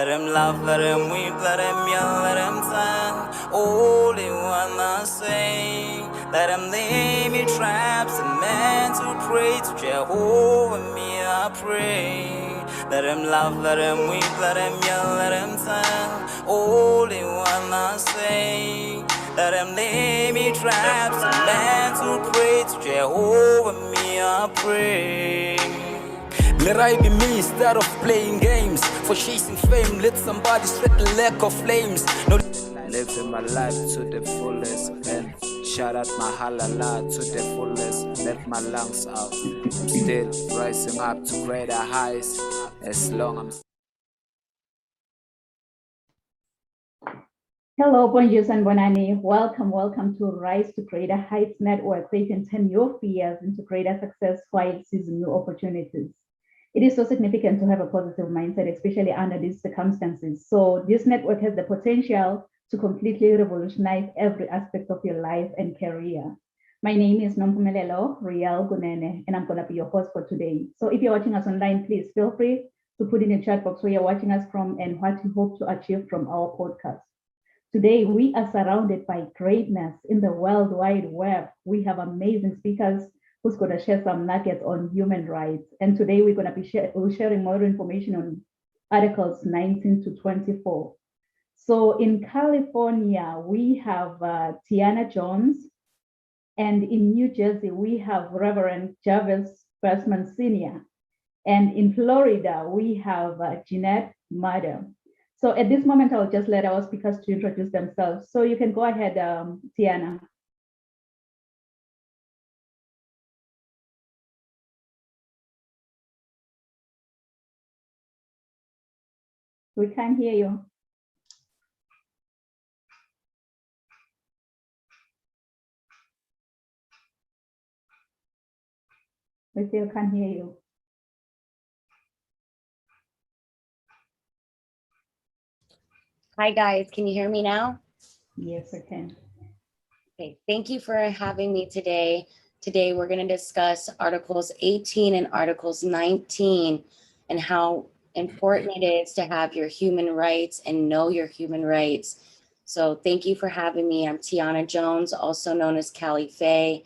Let him laugh, let him weep, let him yell, let him sing. Only one must say. Let him lay me traps and men to pray to Jehovah, me I pray. Let him laugh, let him weep, let him yell, let him sing. Only one must say. Let him lay me traps and men to pray to Jehovah, me I pray. Let I be me instead of playing games. For chasing fame, let somebody sweat the lack of flames. No, living my life to the fullest and shout out my halala to the fullest. Let my lungs out. I'm still rising up to greater heights as long as Hello, bonjour and bonani. Welcome to Rise to Greater Heights Network, where you can turn your fears into greater success while seizing new opportunities. It is so significant to have a positive mindset, especially under these circumstances. So this network has the potential to completely revolutionize every aspect of your life and career. My name is Nompumelelo Rial Gunene, and I'm going to be your host for today. So if you're watching us online, please feel free to put in the chat box where you're watching us from and what you hope to achieve from our podcast. Today, we are surrounded by greatness in the World Wide Web. We have amazing speakers who's going to share some nuggets on human rights. And today we're going to be sharing more information on Articles 19 to 24. So in California, we have Tiana Jones. And in New Jersey, we have Reverend Jarvis Bergman Sr. And in Florida, we have Jeanette Madder. So at this moment, I'll just let our speakers to introduce themselves. So you can go ahead, Tiana. We can't hear you. We still can't hear you. Hi guys, can you hear me now? Yes, I can. Okay, thank you for having me today. Today we're going to discuss Articles 18 and Articles 19 and how important it is to have your human rights and know your human rights. So thank you for having me. I'm Tiana Jones, also known as Callie Faye,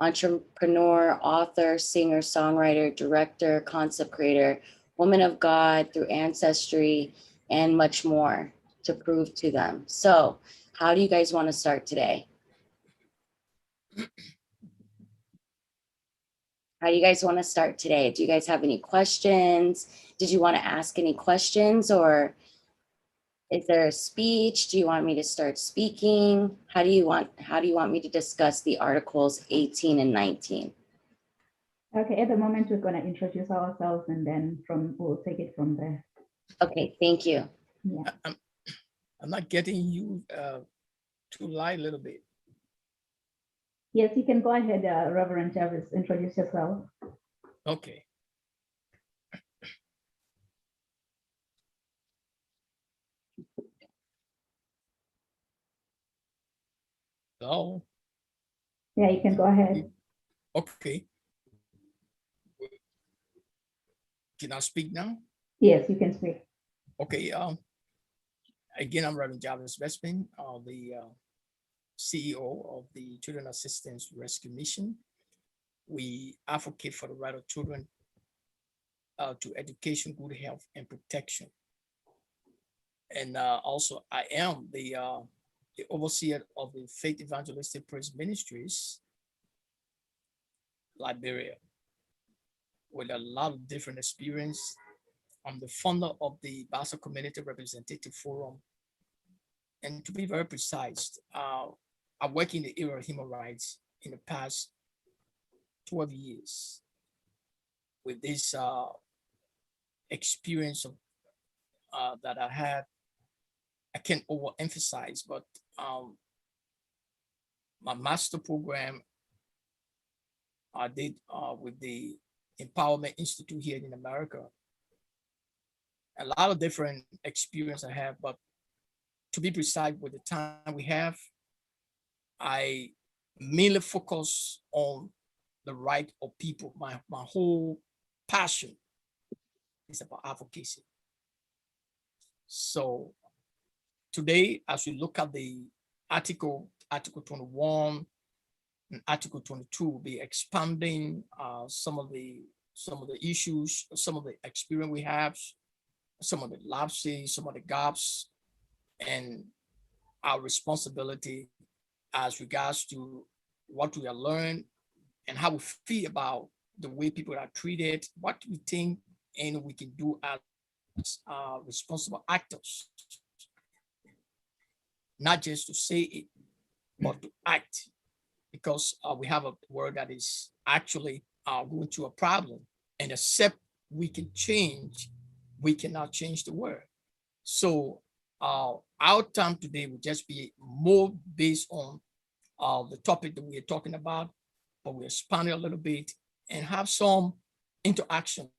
entrepreneur, author, singer, songwriter, director, concept creator, woman of God through ancestry, and much more to prove to them. So how do you guys want to start today? How do you guys want to start today? Do you guys have any questions? Did you want to ask any questions, or is there a speech? Do you want me to start speaking? How do you want me to discuss the Articles 18 and 19? Okay, at the moment we're going to introduce ourselves and then we'll take it from there. Okay, thank you. Yeah. I'm not getting you to lie a little bit. Yes, you can go ahead, Reverend Jarvis, introduce yourself. Okay. So. Yeah, you can go ahead. Okay. Can I speak now? Yes, you can speak. Okay. Again, I'm Reverend Jarvis Bergman, the CEO of the Children Assistance Rescue Mission. We advocate for the right of children to education, good health, and protection. And also, I am the overseer of the Faith Evangelistic Praise Ministries, Liberia, with a lot of different experience. I'm the founder of the Basel Community Representative Forum. And to be very precise, I work in the area of human rights in the past 12 years with this experience of that I had. I can't overemphasize, but my master program I did with the Empowerment Institute here in America. A lot of different experience I have, but to be precise with the time we have, I mainly focus on the right of people. My whole passion is about advocacy. So today, as we look at the Article 21 and Article 22, we'll be expanding some of the issues, some of the experience we have, some of the lapses, some of the gaps, and our responsibility as regards to what we have learned and how we feel about the way people are treated, what we think and we can do as responsible actors, not just to say it, but to act, because we have a world that is actually going through a problem, and except we can change, we cannot change the world. So our time today will just be more based on the topic that we are talking about, but we expand it a little bit and have some interaction.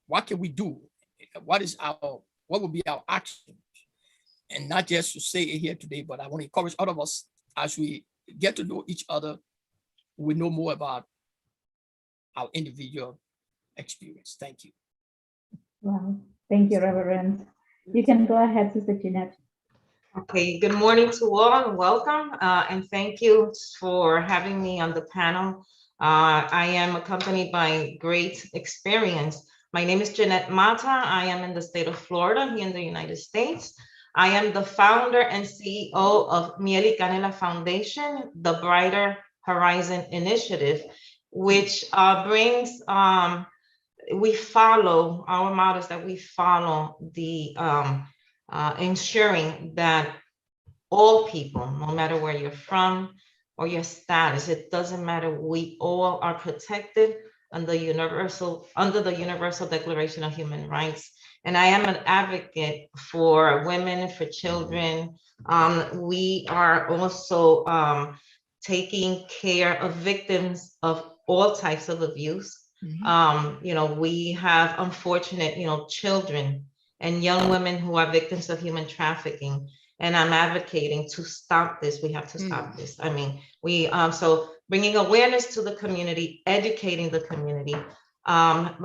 What can we do? What will be our action? And not just to say it here today, but I want to encourage all of us as we get to know each other, we know more about our individual experience. Thank you. Wow. Thank you, Reverend. You can go ahead, Sister Jeanette. Okay, good morning to all and welcome. And thank you for having me on the panel. I am accompanied by great experience. My name is Jeanette Mata. I am in the state of Florida here in the United States. I am the founder and CEO of Miel y Canela Foundation, the Brighter Horizon Initiative, which brings, we follow, our motto is that we follow the ensuring that all people, no matter where you're from or your status, it doesn't matter, we all are protected under the Universal Declaration of Human Rights. And I am an advocate for women, for children. We are also taking care of victims of all types of abuse. We have unfortunate, children and young women who are victims of human trafficking. And I'm advocating to stop this. We have to stop this. I mean, so bringing awareness to the community, educating the community. I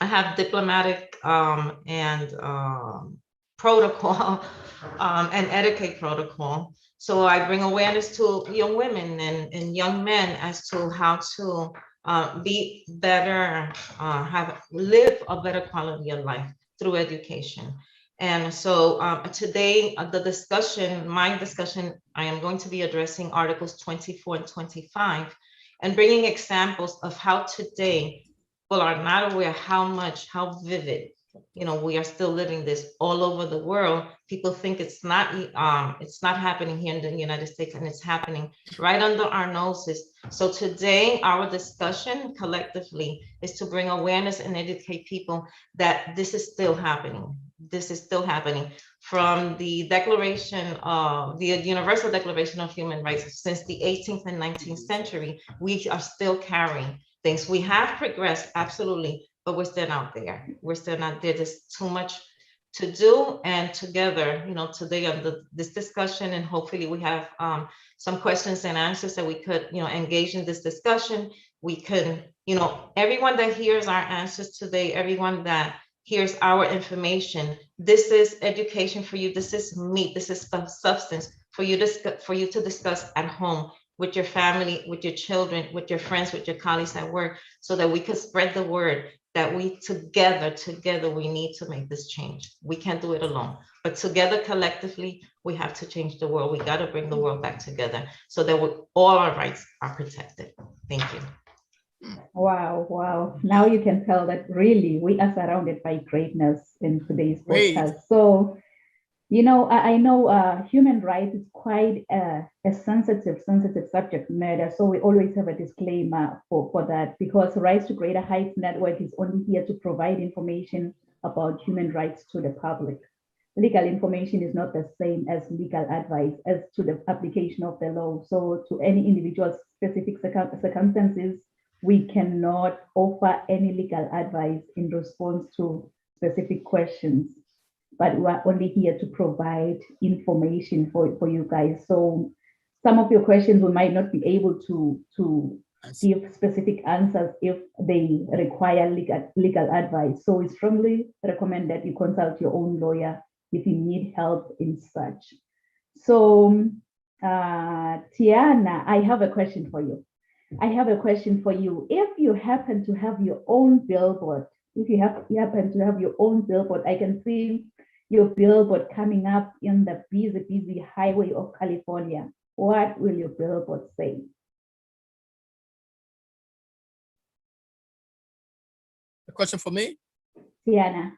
have diplomatic and protocol and etiquette protocol. So I bring awareness to young women and young men as to how to be better, live a better quality of life through education. And so today, my discussion, I am going to be addressing Articles 24 and 25 and bringing examples of how today people are not aware how vivid, we are still living this all over the world. People think it's not happening here in the United States, and it's happening right under our noses. So today, our discussion collectively is to bring awareness and educate people that this is still happening. This is still happening from the Declaration of the Universal Declaration of Human Rights. Since the 18th and 19th century, we are still carrying things. We have progressed, absolutely, but we're still out there. We're still not there. There's too much to do. And together, today on this discussion, and hopefully we have some questions and answers that we could, engage in this discussion. We could, everyone that hears our answers today, everyone that here's our information. This is education for you. This is meat. This is substance for you to discuss at home with your family, with your children, with your friends, with your colleagues at work, so that we could spread the word that we together, we need to make this change. We can't do it alone, but together, collectively, we have to change the world. We got to bring the world back together so that all our rights are protected. Thank you. Wow. Now you can tell that really we are surrounded by greatness in today's podcast. So, I know human rights is quite a sensitive subject matter. So we always have a disclaimer for that, because Rise to Greater Heights Network is only here to provide information about human rights to the public. Legal information is not the same as legal advice as to the application of the law. So to any individual's specific circumstances, we cannot offer any legal advice in response to specific questions, but we're only here to provide information for you guys. So some of your questions we might not be able to give specific answers if they require legal advice. So we strongly recommend that you consult your own lawyer if you need help in such. So Tiana, I have a question for you. If you happen to have your own billboard, you happen to have your own billboard, I can see your billboard coming up in the busy highway of California. What will your billboard say? A question for me? Tiana.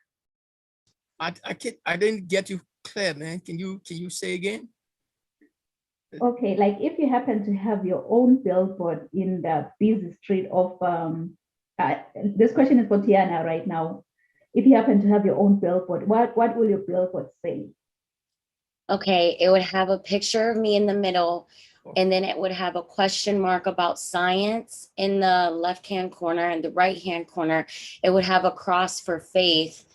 I didn't get you clear, man. Can you say again? Okay, like if you happen to have your own billboard in the busy street of, this question is for Tiana right now. If you happen to have your own billboard, what will your billboard say? Okay, it would have a picture of me in the middle, and then it would have a question mark about science in the left-hand corner, and the right-hand corner, it would have a cross for faith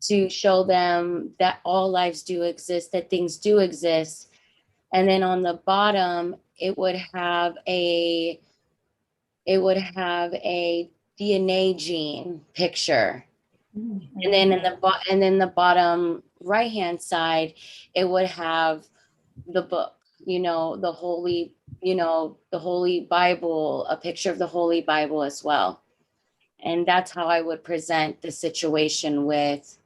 to show them that all lives do exist, that things do exist. And then on the bottom, it would have a DNA gene picture. And then in the bottom right-hand side, it would have the book, the Holy Bible, a picture of the Holy Bible as well. And that's how I would present the situation with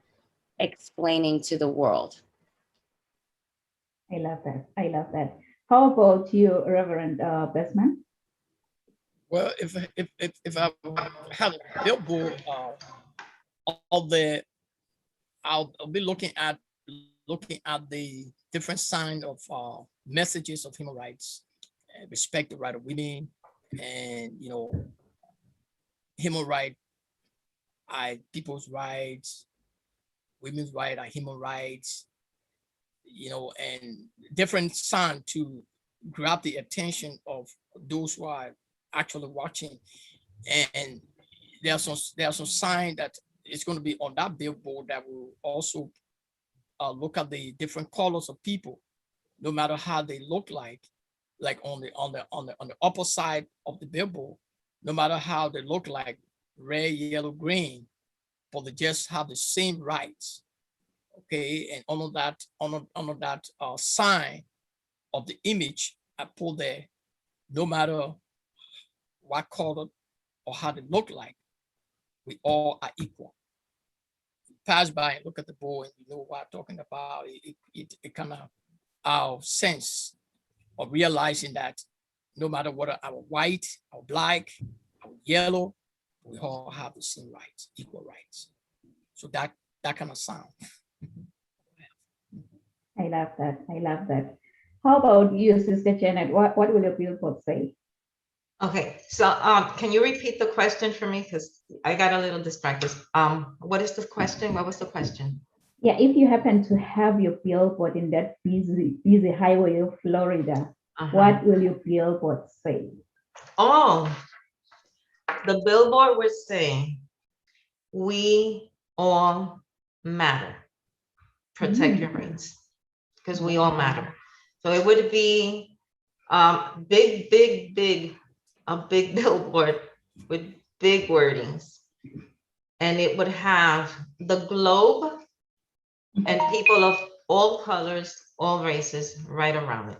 explaining to the world. I love that. How about you, Reverend Bestman? Well, if I have a billboard, I'll be looking at the different sign of messages of human rights, respect the right of women, and human right, people's rights, women's right are human rights, and different sign to grab the attention of those who are actually watching. And there's some sign that it's going to be on that billboard that will also look at the different colors of people, no matter how they look like on the upper side of the billboard, no matter how they look like, red, yellow, green, but they just have the same rights. Okay, and under that sign of the image I put there, no matter what color or how they look like, we all are equal. Pass by and look at the board, and you know what I'm talking about. It kind of our sense of realizing that no matter whether our white, our black, our yellow, we all have the same rights, equal rights. So that kind of sound. I love that. How about you, Sister Janet? What will your billboard say? Okay, so can you repeat the question for me? Because I got a little distracted. What is the question? What was the question? Yeah, if you happen to have your billboard in that busy highway of Florida, what will your billboard say? Oh, the billboard would say, "We all matter. Protect your rights, because we all matter." So it would be big, a big billboard with big wordings, and it would have the globe and people of all colors, all races right around it.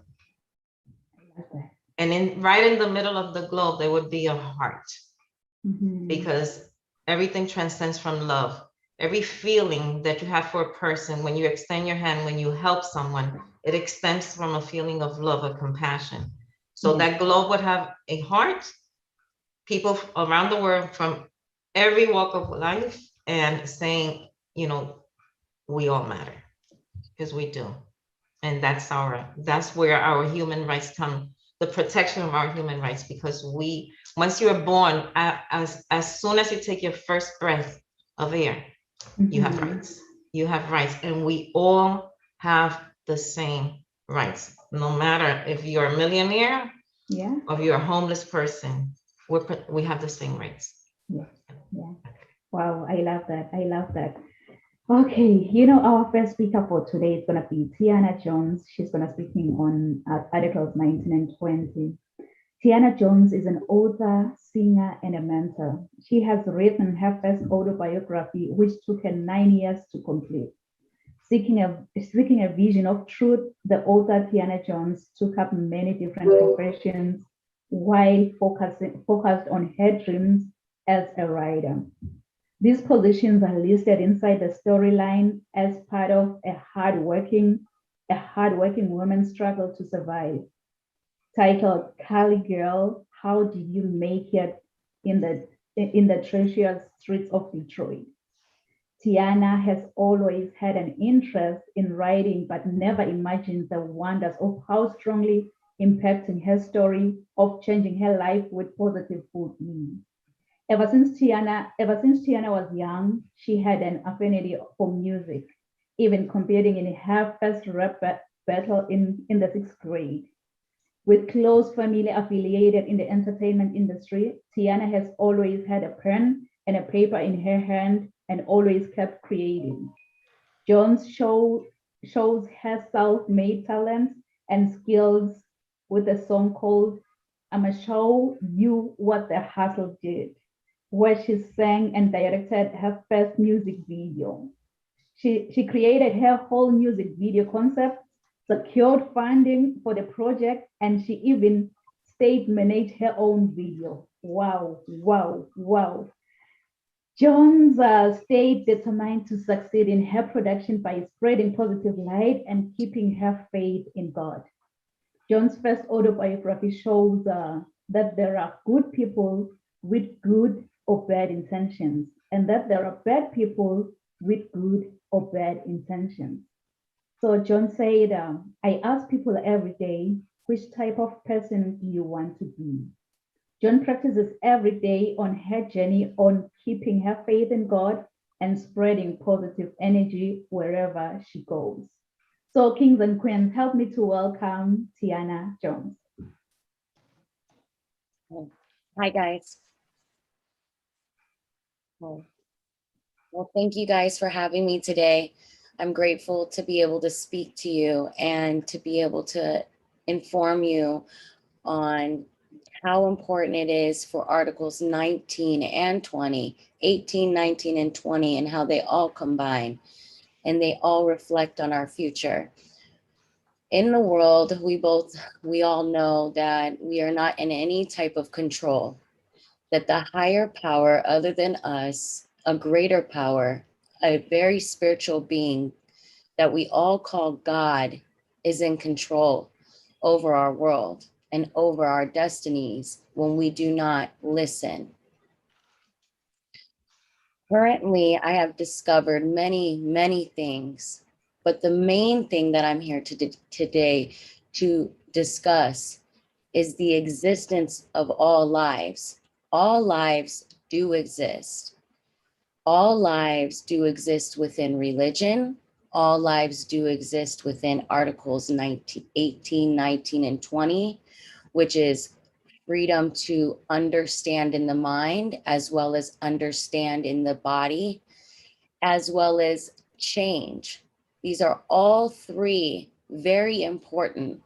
And right in the middle of the globe, there would be a heart, because everything transcends from love. Every feeling that you have for a person, when you extend your hand, when you help someone, it extends from a feeling of love or compassion. So that globe would have a heart, people around the world from every walk of life, and saying, we all matter, because we do. And that's where our human rights come, the protection of our human rights, because once you're born, as soon as you take your first breath of air, you have rights. You have rights, and we all have the same rights, no matter if you're a millionaire or if you're a homeless person. We have the same rights. Yeah. Wow, I love that. Okay, our first speaker for today is going to be Tiana Jones. She's going to speak on Articles 19 and 20. Tiana Jones is an author, singer, and a mentor. She has written her first autobiography, which took her 9 years to complete. Seeking a vision of truth, the author Tiana Jones took up many different professions while focused on her dreams as a writer. These positions are listed inside the storyline as part of a hardworking woman's struggle to survive. Titled "Cali Girl, How Did You Make It in the Treacherous Streets of Detroit?" Tiana has always had an interest in writing, but never imagined the wonders of how strongly impacting her story of changing her life with positive would be. Ever since Tiana was young, she had an affinity for music, even competing in her first rap battle in the 6th grade. With close family affiliated in the entertainment industry, Tiana has always had a pen and a paper in her hand and always kept creating. Jones shows her self-made talents and skills with a song called "I'ma Show You What the Hustle Did," where she sang and directed her first music video. She created her whole music video concept, secured funding for the project, and she even stage managed her own video. Wow, wow, wow. Jones stayed determined to succeed in her production by spreading positive light and keeping her faith in God. Jones' first autobiography shows that there are good people with good or bad intentions, and that there are bad people with good or bad intentions. So John said, I ask people every day, which type of person do you want to be? John practices every day on her journey on keeping her faith in God and spreading positive energy wherever she goes. So kings and queens, help me to welcome Tiana Jones. Hi, guys. Well, thank you guys for having me today. I'm grateful to be able to speak to you and to be able to inform you on how important it is for Articles 19 and 20, 18, 19, and 20, and how they all combine and they all reflect on our future. In the world, we all know that we are not in any type of control, that the higher power other than us, a greater power, a very spiritual being that we all call God, is in control over our world and over our destinies when we do not listen. Currently, I have discovered many, many things, but the main thing that I'm here today to discuss is the existence of all lives. All lives do exist. All lives do exist within religion. All lives do exist within Articles 19, 18, 19, and 20, which is freedom to understand in the mind, as well as understand in the body, as well as change. These are all three very important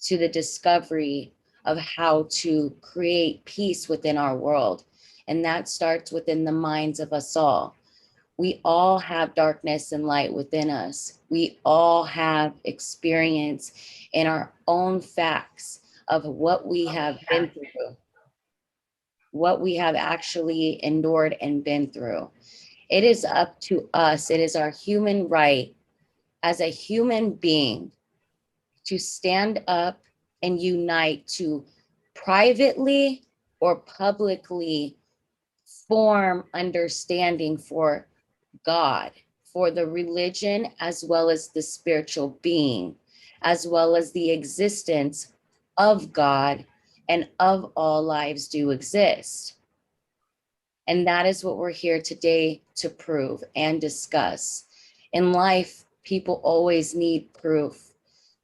to the discovery of how to create peace within our world. And that starts within the minds of us all. We all have darkness and light within us. We all have experience in our own facts of what we have been through, what we have actually endured and been through. It is up to us. It is our human right as a human being to stand up and unite to privately or publicly form understanding for God, for the religion, as well as the spiritual being, as well as the existence of God and of all lives do exist. And that is what we're here today to prove and discuss. In life, people always need proof.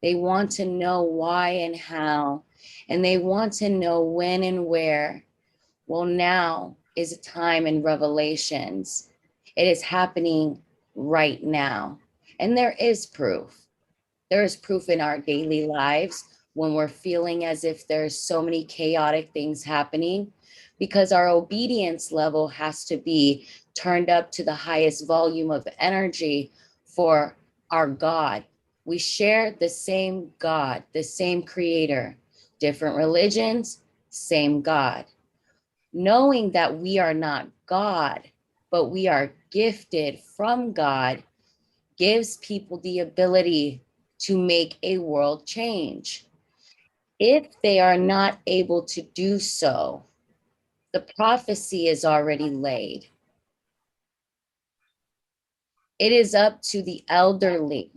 They want to know why and how, and they want to know when and where. Well, now is a time in Revelations. It is happening right now. And there is proof. There is proof in our daily lives when we're feeling as if there's so many chaotic things happening, because our obedience level has to be turned up to the highest volume of energy for our God. We share the same God, the same creator, different religions, same God. Knowing that we are not God, but we are gifted from God, gives people the ability to make a world change. If they are not able to do so, the prophecy is already laid. It is up to the elderly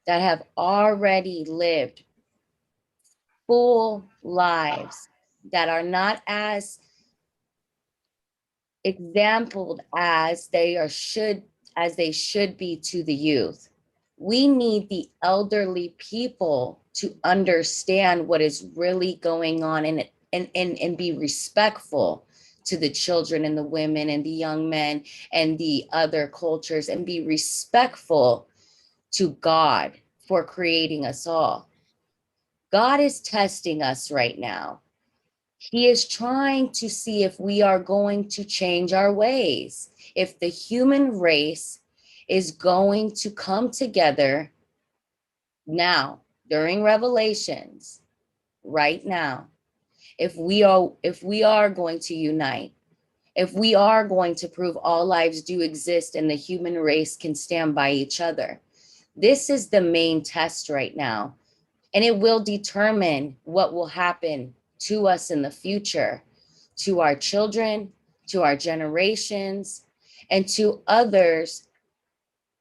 that have already lived full lives, that are not as exampled as they should be to the youth. We need the elderly people to understand what is really going on and be respectful to the children and the women and the young men and the other cultures, and be respectful to God for creating us all. God is testing us right now. He is trying to see if we are going to change our ways, if the human race is going to come together now during Revelations, right now. If we are going to unite, if we are going to prove all lives do exist and the human race can stand by each other. This is the main test right now, and it will determine what will happen to us in the future, to our children, to our generations, and to others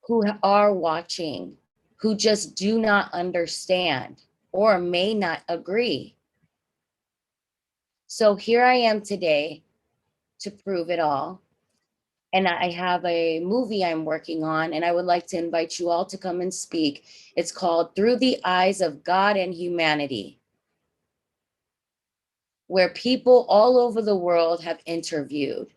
who are watching, who just do not understand or may not agree. So here I am today to prove it all. And I have a movie I'm working on, and I would like to invite you all to come and speak. It's called Through the Eyes of God and Humanity, where people all over the world have interviewed.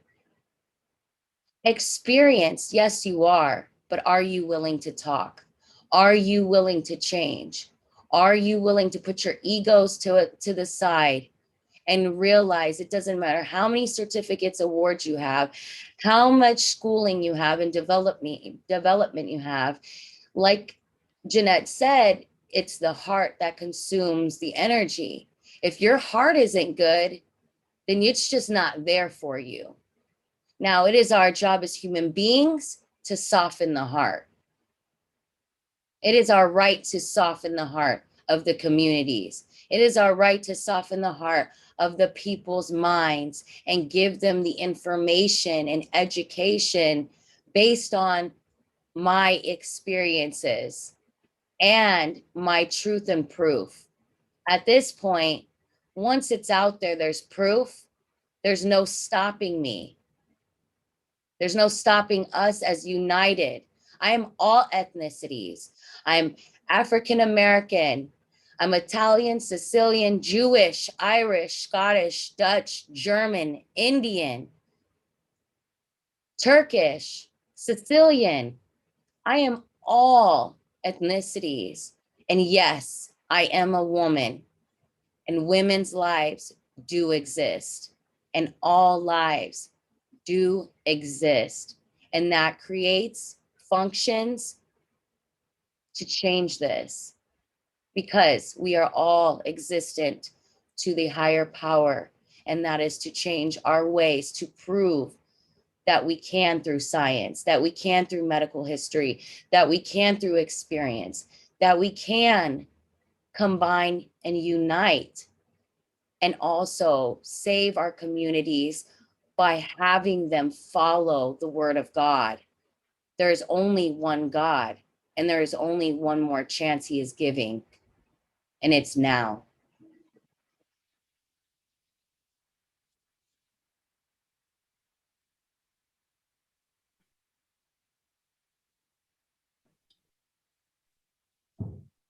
Experienced, yes, you are, but are you willing to talk? Are you willing to change? Are you willing to put your egos to the side and realize it doesn't matter how many certificates, awards you have, how much schooling you have and development you have? Like Jeanette said, it's the heart that consumes the energy. If your heart isn't good, then it's just not there for you. Now, it is our job as human beings to soften the heart. It is our right to soften the heart of the communities. It is our right to soften the heart of the people's minds and give them the information and education based on my experiences and my truth and proof. At this point, once it's out there, there's proof. There's no stopping me. There's no stopping us as united. I am all ethnicities. I'm African American. I'm Italian, Sicilian, Jewish, Irish, Scottish, Dutch, German, Indian, Turkish, Sicilian. I am all ethnicities. And yes, I am a woman, and women's lives do exist, and all lives do exist. And that creates functions to change this, because we are all existent to the higher power. And that is to change our ways, to prove that we can through science, that we can through medical history, that we can through experience, that we can combine and unite, and also save our communities by having them follow the word of God. There is only one God, and there is only one more chance he is giving, and it's now.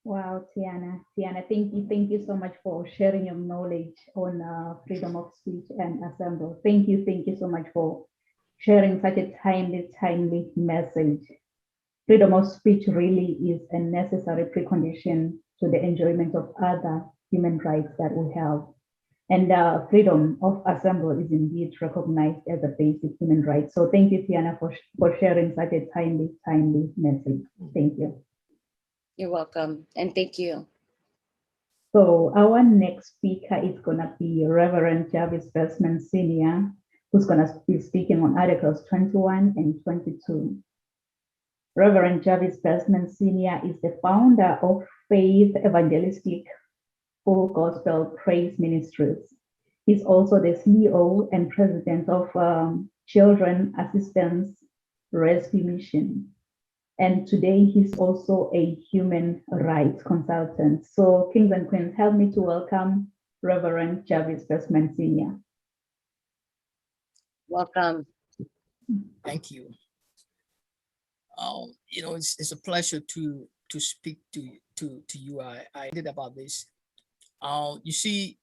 Wow, Tiana, thank you so much for sharing your knowledge on freedom of speech and assembly. Thank you so much for sharing such a timely message. Freedom of speech really is a necessary precondition to the enjoyment of other human rights that we have. And freedom of assembly is indeed recognized as a basic human right. So thank you, Tiana, for sharing such a timely message. Thank you. You're welcome. And thank you. So our next speaker is going to be Reverend Jarvis Bestman Sr., who's going to be speaking on Articles 21 and 22. Reverend Jarvis Bestman Sr. is the founder of Faith Evangelistic Full Gospel Praise Ministries. He's also the CEO and president of Children Assistance Rescue Mission. And today he's also a human rights consultant. So kings and queens, help me to welcome Reverend Jarvis Bestman Sr. Welcome. Thank you. You know, it's a pleasure to speak to you. I did about this. You see,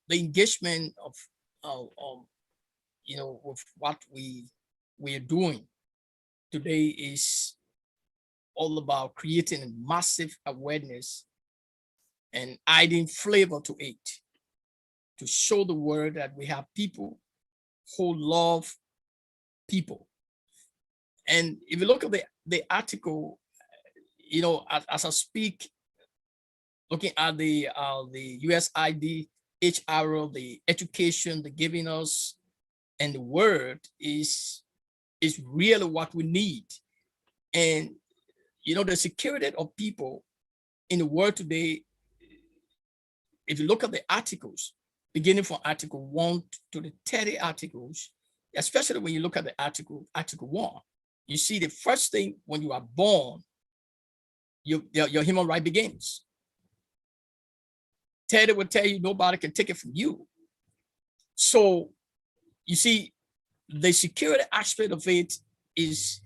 the engagement of you know, with what we are doing today is all about creating a massive awareness and adding flavor to it, to show the world that we have people who love people. And if you look at the article, you know, as I speak, looking at the USID, HRO, the education, the giving us, and the word is really what we need. And you know, the security of people in the world today, if you look at the articles, beginning from Article 1 to the 30 articles, especially when you look at the Article 1, you see the first thing when you are born, your human right begins. 30 will tell you nobody can take it from you. So you see, the security aspect of it is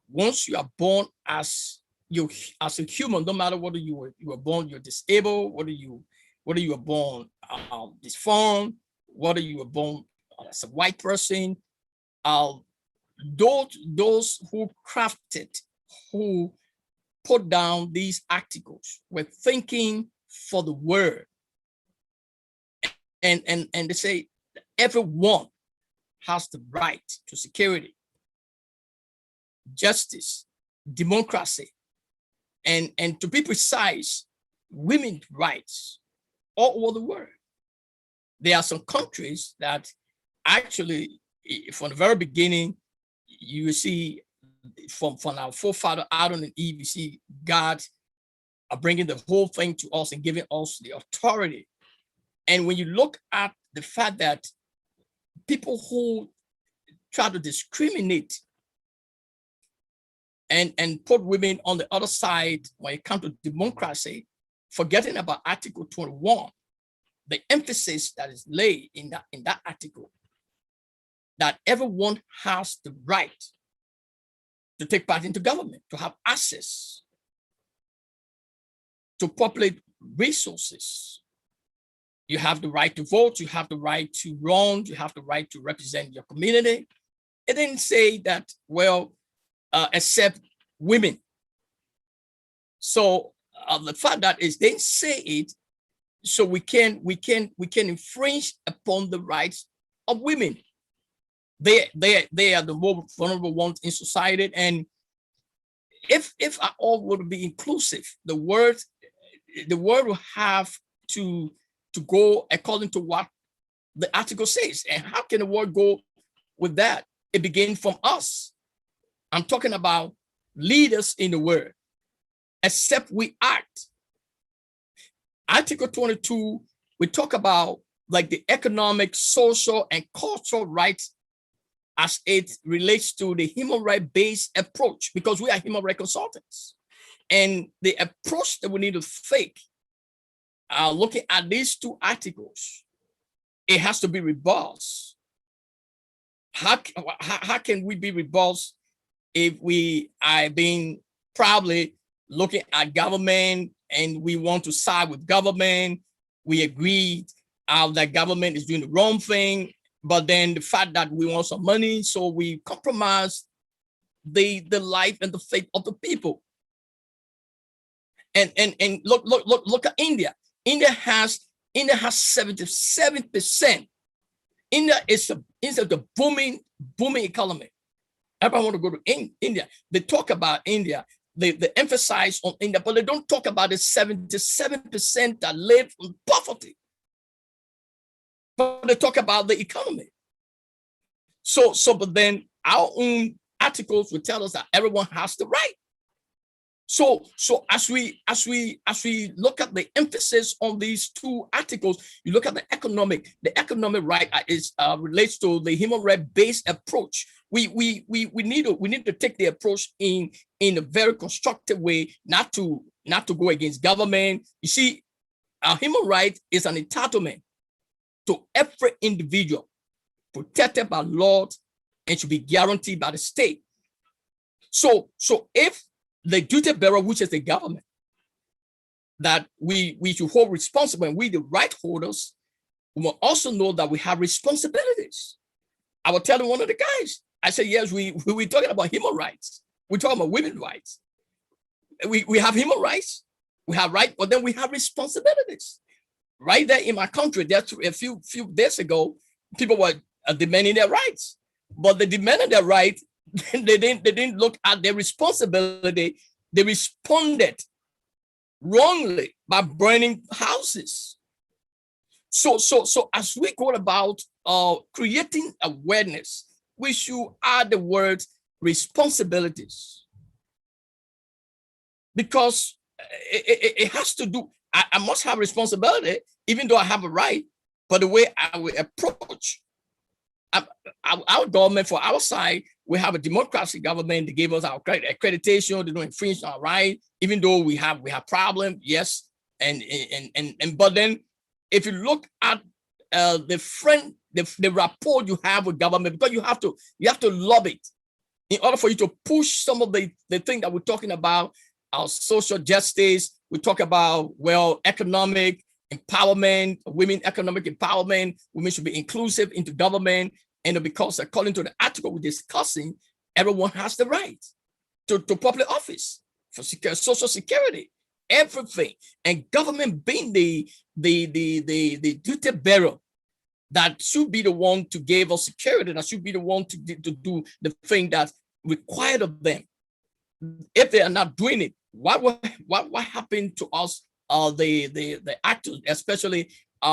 once you are born as a human, no matter whether you were born, you're disabled, whether you were born deformed, whether you were born as a white person, those who crafted, who put down these articles were thinking for the word. And they say everyone has the right to security, justice, democracy, and to be precise, women's rights all over the world. There are some countries that actually, from the very beginning, you see from our forefather Adam and Eve, you see God bringing the whole thing to us and giving us the authority. And when you look at the fact that people who try to discriminate and put women on the other side when it comes to democracy, forgetting about Article 21, the emphasis that is laid in that article, that everyone has the right to take part into government, to have access to public resources. You have the right to vote, you have the right to run, you have the right to represent your community. It didn't say that, well, except women. So the fact that is they say it, so we can infringe upon the rights of women. They are the more vulnerable ones in society. And if all would be inclusive, the word will have to go according to what the article says. And how can the word go with that? It begins from us. I'm talking about leaders in the word. Except we act. Article 22, we talk about like the economic, social, and cultural rights as it relates to the human right-based approach, because we are human rights consultants. And the approach that we need to take, looking at these two articles, it has to be robust. How can we be robust if we are being probably looking at government and we want to side with government? We agreed that government is doing the wrong thing, but then the fact that we want some money, so we compromise the life and the faith of the people. And look at India. India has 77%. India is the booming economy. Everyone want to go to India. They talk about India. They emphasize on India, but they don't talk about the 77% that live in poverty. But they talk about the economy. But then our own articles will tell us that everyone has the right. So as we look at the emphasis on these two articles, you look at the economic right is relates to the human right based approach. We need to take the approach in a very constructive way, not to go against government. You see, our human right is an entitlement to every individual, protected by law and should be guaranteed by the state. So if the duty bearer, which is the government, that we should hold responsible, and we, the right holders, we will also know that we have responsibilities. I was telling one of the guys, I said, yes, we're talking about human rights. We're talking about women's rights. We have human rights, we have rights, but then we have responsibilities. Right there in my country, that's a few days ago, people were demanding their rights, but they demanded their right. They didn't look at their responsibility. They responded wrongly by burning houses. So as we go about creating awareness, we should add the word responsibilities, because it has to do. I must have responsibility, even though I have a right. But the way I will approach our government, for our side, we have a democratic government. They gave us our accreditation. They don't infringe our right, even though we have problems. Yes, and but then if you look at the rapport you have with government, because you have to lobby it in order for you to push some of the thing that we're talking about, our social justice. We talk about, well, economic empowerment, women, economic empowerment. Women should be inclusive into government. And because according to the article we're discussing, everyone has the right to public office, for social security, everything. And government being the duty bearer that should be the one to give us security, that should be the one to do the thing that's required of them. If they are not doing it, what happened to us, the actors, especially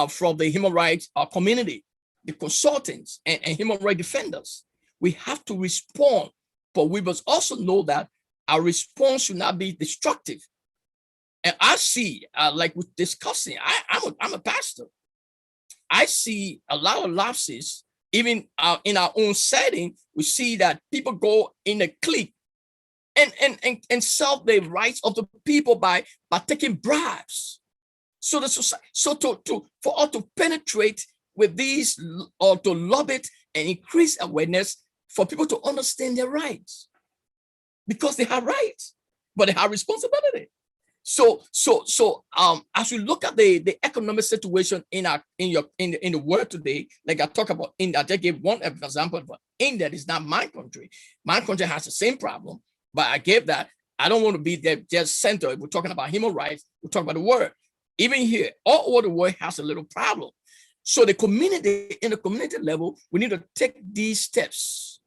from the human rights community, the consultants and human rights defenders? We have to respond, but we must also know that our response should not be destructive. And I see, like we're discussing, I'm a pastor. I see a lot of lapses, even in our own setting. We see that people go in a clique and sell the rights of the people by taking bribes. So the society, for us to penetrate with these, or to lobby it and increase awareness for people to understand their rights, because they have rights, but they have responsibility. So as we look at the economic situation in the world today, like I talk about India, I just gave one example, but India is not my country. My country has the same problem, but I gave that. I don't want to be there just center. We're talking about human rights. We're talking about the world. Even here, all over the world has a little problem. So the community, in the community level, we need to take these steps: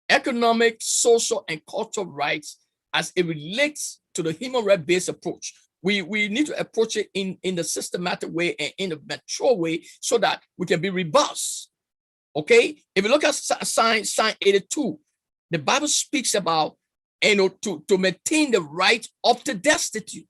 economic, social, and cultural rights as it relates to the human rights-based approach. We need to approach it in the systematic way and in a mature way, so that we can be robust. Okay, if you look at sign 82, the Bible speaks about, to maintain the right of the destitute.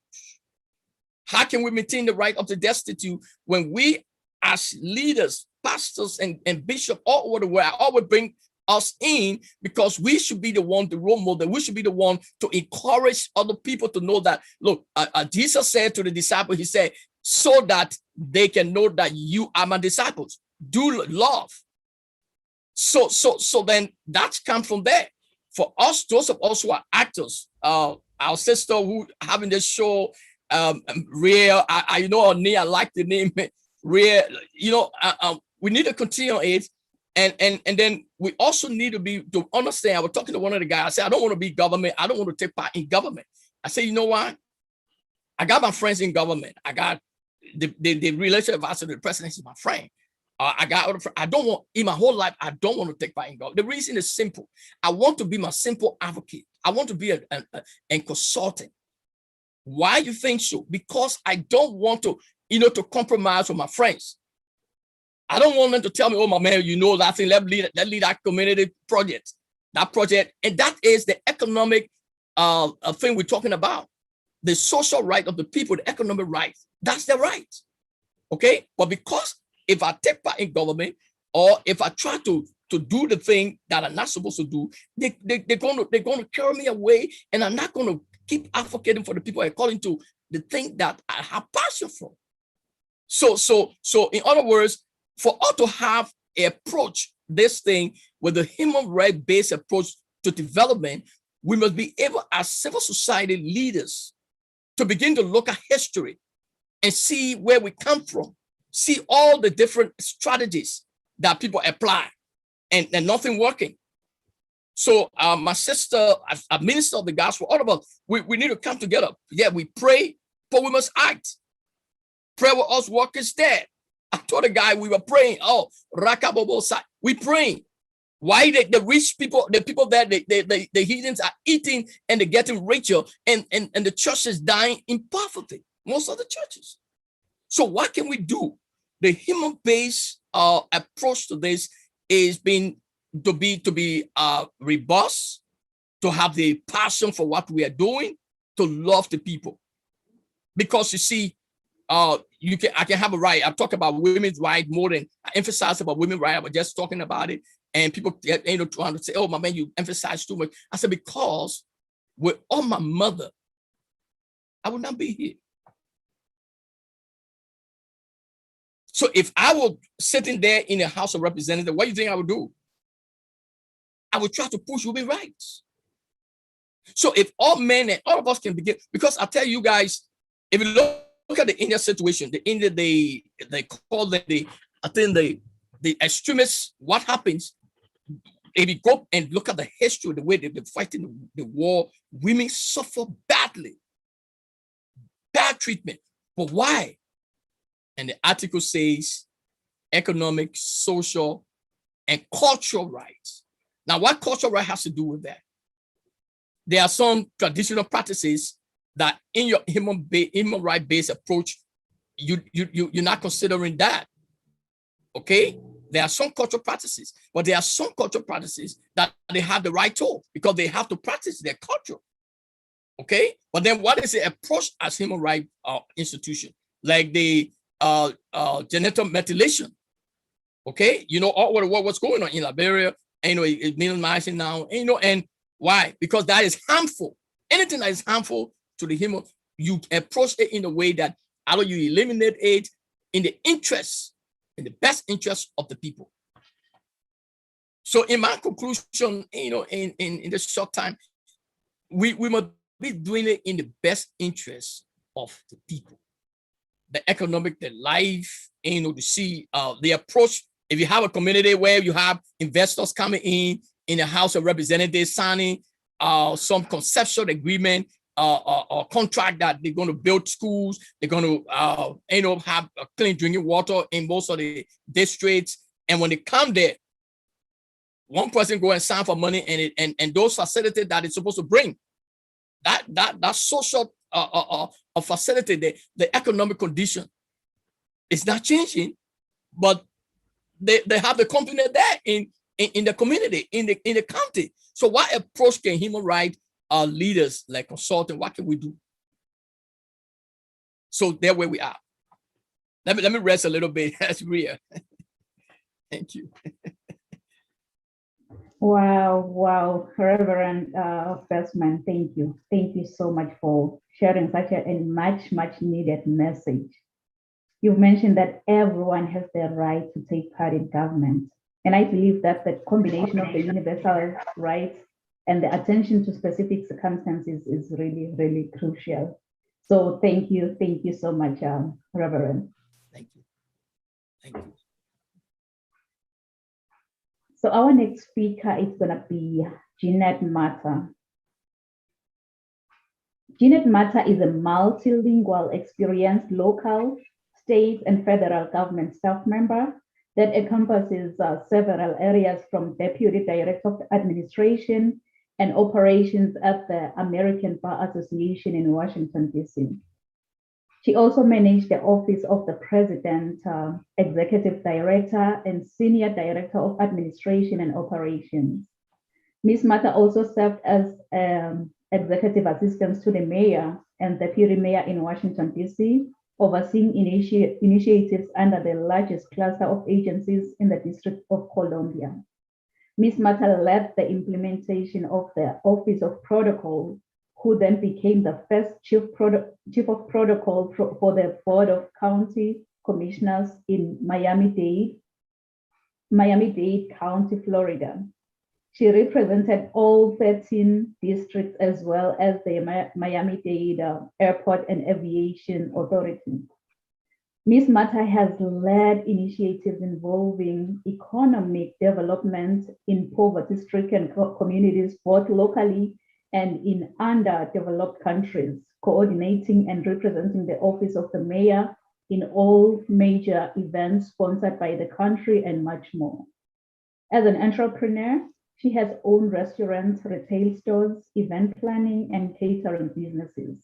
How can we maintain the right of the destitute when we, as leaders, pastors, and bishops all over the world, always bring us in, because we should be the one, the role model. We should be the one to encourage other people to know that, look, Jesus said to the disciples, he said, so that they can know that you are my disciples. Do love. So then that's come from there. For us, those of us who are actors, our sister who having this show, Rhea, I know her name, I like the name, Rhea, we need to continue it. And then we also need to understand. I was talking to one of the guys. I said, I don't want to be government. I don't want to take part in government. I said, you know what? I got my friends in government. I got the relationship advisor to the president is my friend. I don't want, in my whole life, I don't want to take part in government. The reason is simple. I want to be my simple advocate. I want to be a consultant. Why you think so? Because I don't want to, to compromise with my friends. I don't want them to tell me, oh, my man, that thing, let's lead that community project, and that is the economic thing we're talking about. The social right of the people, the economic right, that's their right, okay? But because if I take part in government, or if I try to do the thing that I'm not supposed to do, they're going to carry me away, and I'm not going to keep advocating for the people according to the thing that I have passion for. So in other words, for us to have an approach this thing with a human right-based approach to development, we must be able as civil society leaders to begin to look at history and see where we come from, see all the different strategies that people apply and nothing working. So my sister, as a minister of the gospel, all of us, we need to come together. Yeah, we pray, but we must act. Prayer with us workers dead. I told the guy we were praying. Oh, Rakabobo, we praying. Why the rich people, the people that the heathens are eating and they're getting richer, and the church is dying in poverty, most of the churches. So what can we do? The human-based approach to this is to be robust, to have the passion for what we are doing, to love the people. Because you see, I can have a right. I talk about women's right more than I emphasize about women's right. I was just talking about it, and people trying to say, "Oh, my man, you emphasize too much." I said, because without my mother, I would not be here. So if I were sitting there in the House of Representatives, what do you think I would do? I would try to push women's rights. So if all men and all of us can begin, because I tell you guys, if you look at the India situation, the India, they call them the extremists. What happens if you go and look at the history, the way they've been fighting the war, women suffer badly, bad treatment. But why? And the article says economic, social, and cultural rights. Now, what cultural right has to do with that? There are some traditional practices that in your human right-based approach, you're not considering that, okay? There are some cultural practices, but there are some cultural practices that they have the right to, because they have to practice their culture, okay? But then what is the approach as human right institution? Like the genital mutilation, okay? What's going on in Liberia, and it's minimizing now, and why? Because that is harmful. Anything that is harmful to the human, you approach it in a way that either you eliminate it in the best interest of the people. So in my conclusion, in this short time, we must be doing it in the best interest of the people, the economic, the life, to see the approach. If you have a community where you have investors coming in the House of Representatives signing some conceptual agreement or contract that they're going to build schools, they're going to have clean drinking water in most of the districts, and when they come there, one person go and sign for money, and those facilities that it's supposed to bring, that social facility, the economic condition, it's not changing, but they have the company there in the community, in the county. So what approach can human rights leaders like consulting, what can we do? So there where we are. Let me rest a little bit. That's real. Thank you. Wow, Reverend Bestman, thank you. Thank you so much for sharing such a much needed message. You've mentioned that everyone has the right to take part in government. And I believe that the combination of the universal rights and the attention to specific circumstances is really, really crucial. So thank you so much, Reverend. Thank you. So our next speaker is going to be Jeanette Mata. Jeanette Mata is a multilingual, experienced local, state and federal government staff member that encompasses several areas from Deputy Director of Administration and Operations at the American Bar Association in Washington, D.C. She also managed the Office of the President, Executive Director, and Senior Director of Administration and Operations. Ms. Mata also served as Executive Assistant to the Mayor and Deputy Mayor in Washington, D.C., overseeing initiatives under the largest cluster of agencies in the District of Columbia. Ms. Mata led the implementation of the Office of Protocol, who then became the first Chief of Protocol for the Board of County Commissioners in Miami-Dade County, Florida. She represented all 13 districts as well as the Miami-Dade Airport and Aviation Authority. Ms. Mata has led initiatives involving economic development in poverty-stricken communities, both locally and in underdeveloped countries, coordinating and representing the Office of the Mayor in all major events sponsored by the country and much more. As an entrepreneur, she has owned restaurants, retail stores, event planning, and catering businesses.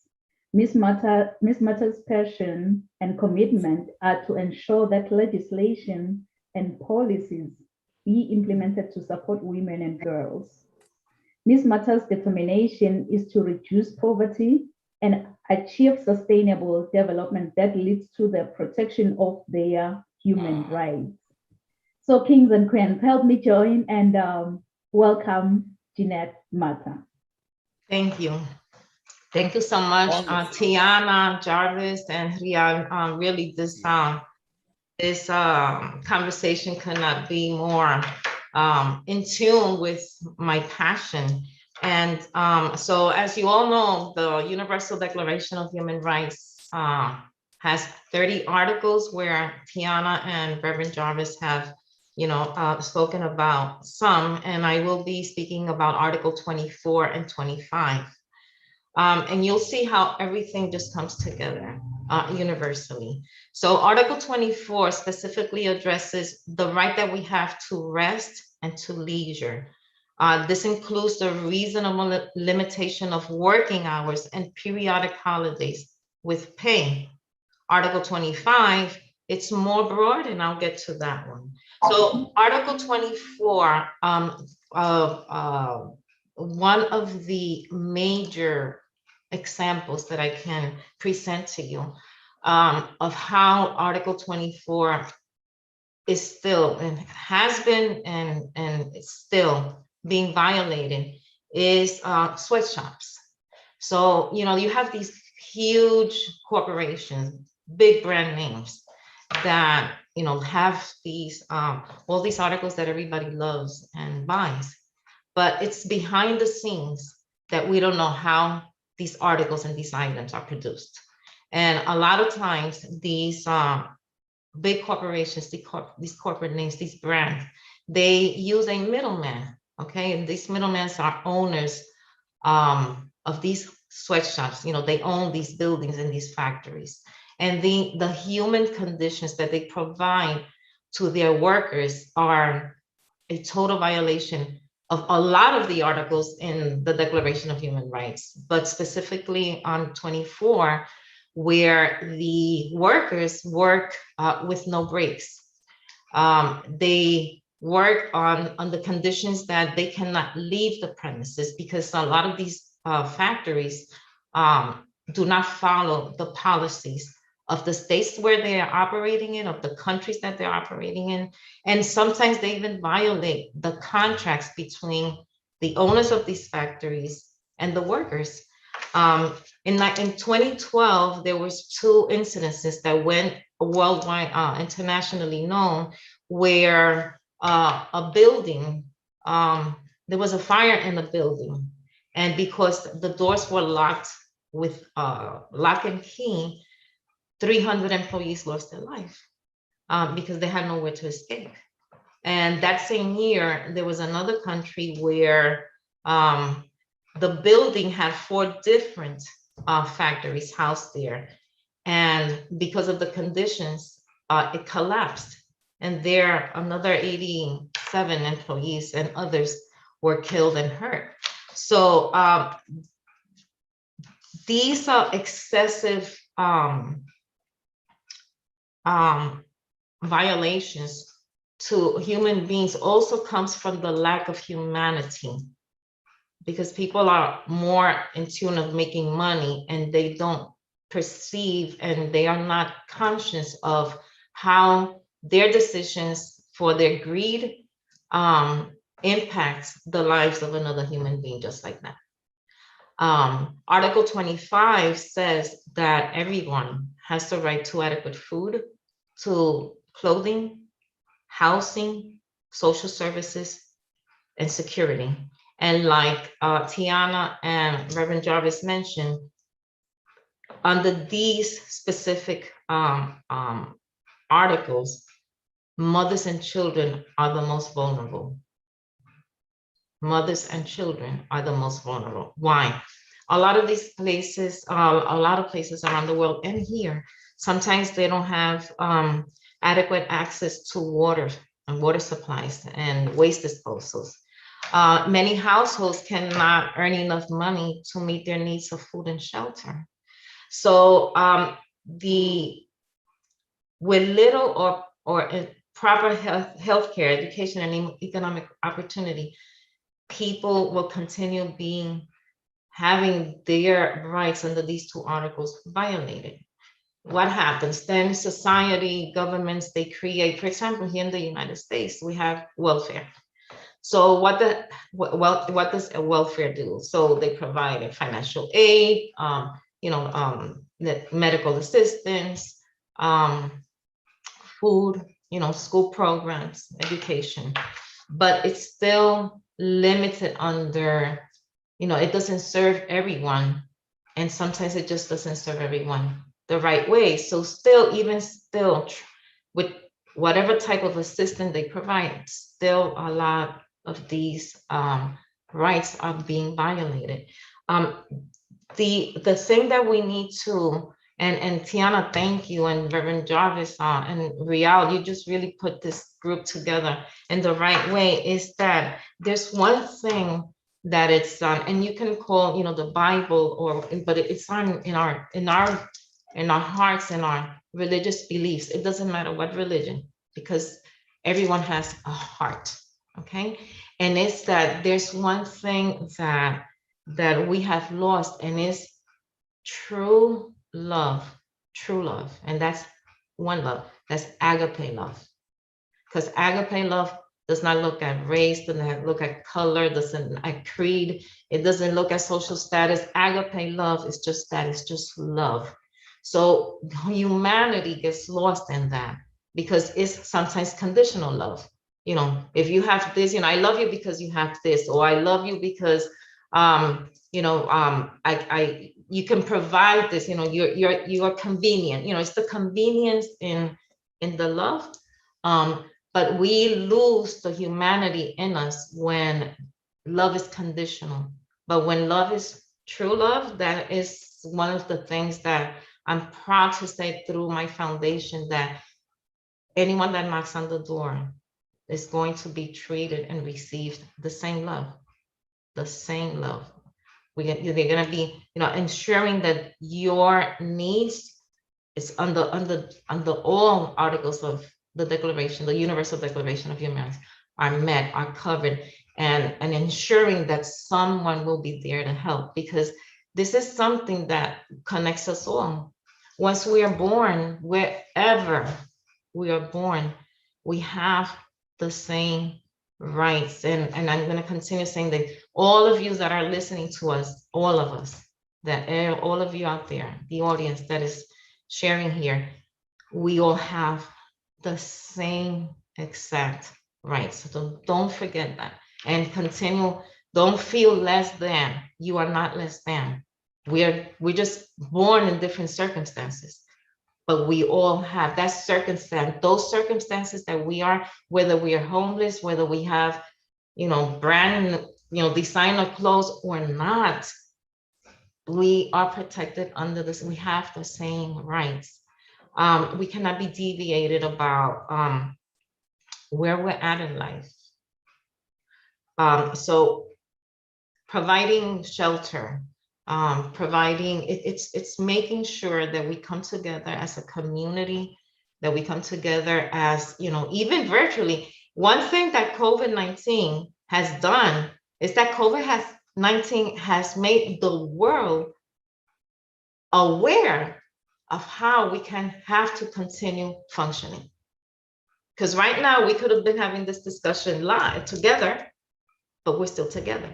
Ms. Mata's passion and commitment are to ensure that legislation and policies be implemented to support women and girls. Ms. Mata's determination is to reduce poverty and achieve sustainable development that leads to the protection of their human rights. So kings and queens, help me join and welcome Jeanette Mata. Thank you. Thank you so much, Tiana, Jarvis, and Rian. Really, this conversation could not be more in tune with my passion. And so, as you all know, the Universal Declaration of Human Rights has 30 articles where Tiana and Reverend Jarvis have spoken about some, and I will be speaking about Article 24 and 25. And you'll see how everything just comes together universally. So Article 24 specifically addresses the right that we have to rest and to leisure. This includes the reasonable limitation of working hours and periodic holidays with pay. Article 25, it's more broad, and I'll get to that one. So Article 24, one of the major examples that I can present to you of how Article 24 is still and has been and it's still being violated is sweatshops. So, you have these huge corporations, big brand names that, have these, all these articles that everybody loves and buys, but it's behind the scenes that we don't know how these articles and these items are produced. And a lot of times these big corporations, these corporate names, these brands, they use a middleman, okay? And these middlemen are owners of these sweatshops. They own these buildings and these factories. And the human conditions that they provide to their workers are a total violation of a lot of the articles in the Declaration of Human Rights, but specifically on 24, where the workers work with no breaks. They work on the conditions that they cannot leave the premises, because a lot of these factories do not follow the policies of the states where they are operating in, of the countries that they're operating in. And sometimes they even violate the contracts between the owners of these factories and the workers. In 2012, there was 2 incidences that went worldwide, internationally known, where a building, there was a fire in the building. And because the doors were locked with lock and key, 300 employees lost their life because they had nowhere to escape. And that same year, there was another country where the building had 4 different factories housed there. And because of the conditions, it collapsed. And there, another 87 employees and others were killed and hurt. So these are excessive violations to human beings also comes from the lack of humanity, because people are more in tune of making money and they don't perceive and they are not conscious of how their decisions for their greed impacts the lives of another human being just like that. Article 25 says that everyone has the right to adequate food, to clothing, housing, social services, and security. And like Tiana and Reverend Jarvis mentioned, under these specific articles, mothers and children are the most vulnerable. Mothers and children are the most vulnerable. Why? A lot of these places, a lot of places around the world and here, sometimes they don't have adequate access to water and water supplies and waste disposals. Many households cannot earn enough money to meet their needs of food and shelter. So with little or proper healthcare, education, and economic opportunity, people will continue having their rights under these two articles violated. What happens then? Society, governments, they create, for example, here in the United States, we have welfare. So what does a welfare do? So they provide financial aid, medical assistance, food, school programs, education, but it's still limited under, it doesn't serve everyone. And sometimes it just doesn't serve everyone the right way. So even still, with whatever type of assistance they provide, still a lot of these rights are being violated. The thing that we need to, and Tiana, thank you, and Reverend Jarvis and Rial, you just really put this group together in the right way, is that there's one thing that it's and you can call the Bible, but it's in our hearts and our religious beliefs. It doesn't matter what religion, because everyone has a heart. Okay, and it's that there's one thing that we have lost, and it's true love, and that's one love. That's agape love, because agape love does not look at race, doesn't look at color, doesn't at creed, it doesn't look at social status. Agape love is just that, it's just love. So humanity gets lost in that because it's sometimes conditional love. If you have this, I love you because you have this, or I love you because you can provide this, you're convenient, it's the convenience in the love. But we lose the humanity in us when love is conditional. But when love is true love, that is one of the things that I'm proud to say through my foundation, that anyone that knocks on the door is going to be treated and received the same love. They're going to be, ensuring that your needs is under all articles of the Declaration, the Universal Declaration of Human Rights, are met, are covered, and ensuring that someone will be there to help, because this is something that connects us all. Once we are born, wherever we are born, we have the same rights. And I'm going to continue saying that all of you that are listening to us, all of us, all of you out there, the audience that is sharing here, we all have the same exact rights. So don't forget that, and continue. Don't feel less than. You are not less than. We're just born in different circumstances, but we all have that circumstance, those circumstances that we are, whether we are homeless, whether we have, brand, designer clothes or not, we are protected under this. We have the same rights. We cannot be deviated about where we're at in life. So providing shelter, providing it's making sure that we come together as a community, that we come together as, you know, even virtually. One thing that COVID-19 has done is that COVID-19 has made the world aware of how we can have to continue functioning. Because right now we could have been having this discussion live together, but we're still together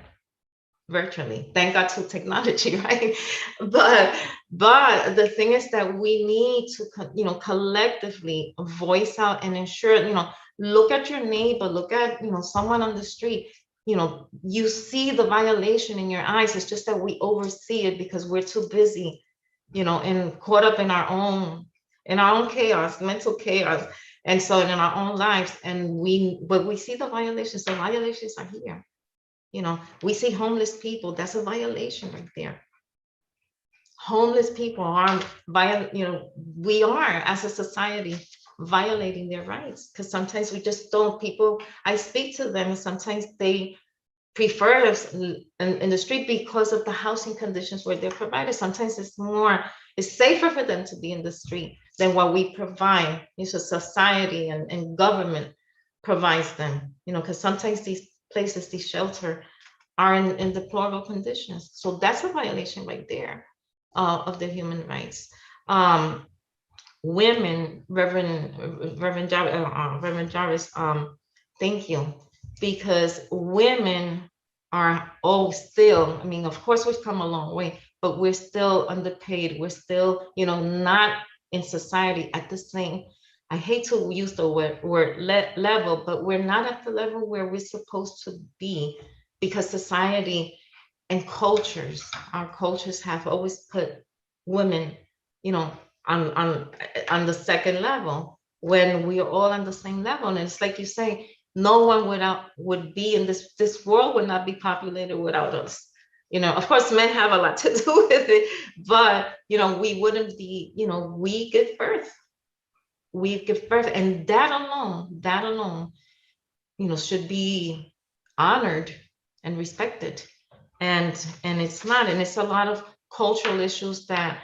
virtually. Thank God to technology, right? But the thing is that we need to, you know, collectively voice out and ensure, you know, look at your neighbor, look at, you know, someone on the street, you know, you see the violation in your eyes. It's just that we oversee it because we're too busy, you know, and caught up in our own chaos, mental chaos. And so in our own lives, but we see the violations. The violations are here. You know, we see homeless people. That's a violation right there. Homeless people are you know, we are as a society violating their rights, because sometimes we just don't. People, I speak to them, and sometimes they prefer us in the street because of the housing conditions where they're provided. Sometimes it's safer for them to be in the street than what we provide. You know, society and government provides them, you know, because sometimes these places, these shelter, are in deplorable conditions. So that's a violation right there of the human rights. Women, Reverend Jarvis, thank you, because women are still, I mean, of course we've come a long way, but we're still underpaid. We're still, you know, not in society at the same, I hate to use the word level, but we're not at the level where we're supposed to be, because society and our cultures have always put women, you know, on the second level, when we are all on the same level. And it's like you say, no one would be in this world would not be populated without us. You know, of course, men have a lot to do with it, but, you know, we wouldn't be, you know, we give birth, and that alone, you know, should be honored and respected. And it's not, and it's a lot of cultural issues that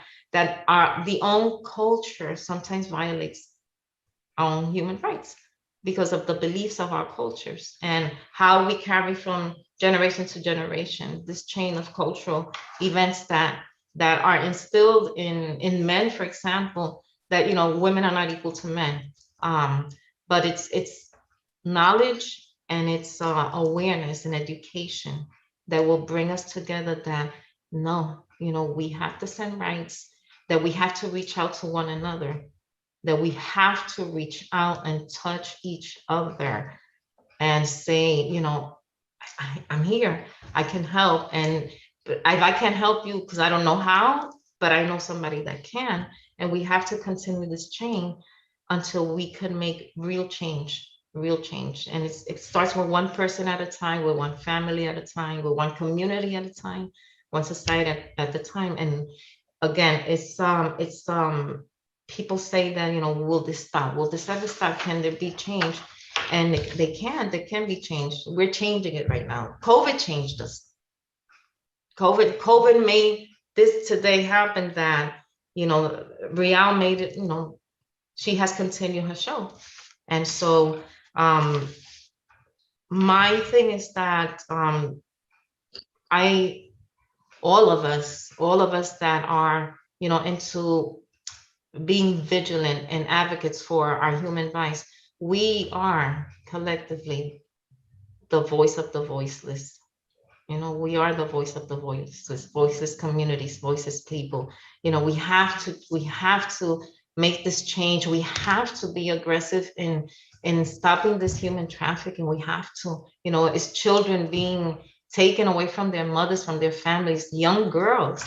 are the own culture sometimes violates our own human rights because of the beliefs of our cultures and how we carry from generation to generation this chain of cultural events that are instilled in men, for example, that, you know, women are not equal to men. But it's knowledge and it's awareness and education that will bring us together, that no, you know, we have to send rights, that we have to reach out to one another, that we have to reach out and touch each other and say, you know, I'm here, I can help. And if I can't help you because I don't know how, but I know somebody that can. And we have to continue this chain until we can make real change. And it starts with one person at a time, with one family at a time, with one community at a time, one society at the time. And again, it's people say that, you know, will this stop? Will this ever stop? Can there be change? And they can be changed. We're changing it right now. COVID changed us. COVID made this today happen, that, you know, Rial made it, you know, she has continued her show. And so my thing is that all of us that are, you know, into being vigilant and advocates for our human rights, we are collectively the voice of the voiceless. You know, we are the voice of the voiceless communities, voiceless people. You know, we have to make this change. We have to be aggressive in stopping this human trafficking. We have to, you know, it's children being taken away from their mothers, from their families, young girls.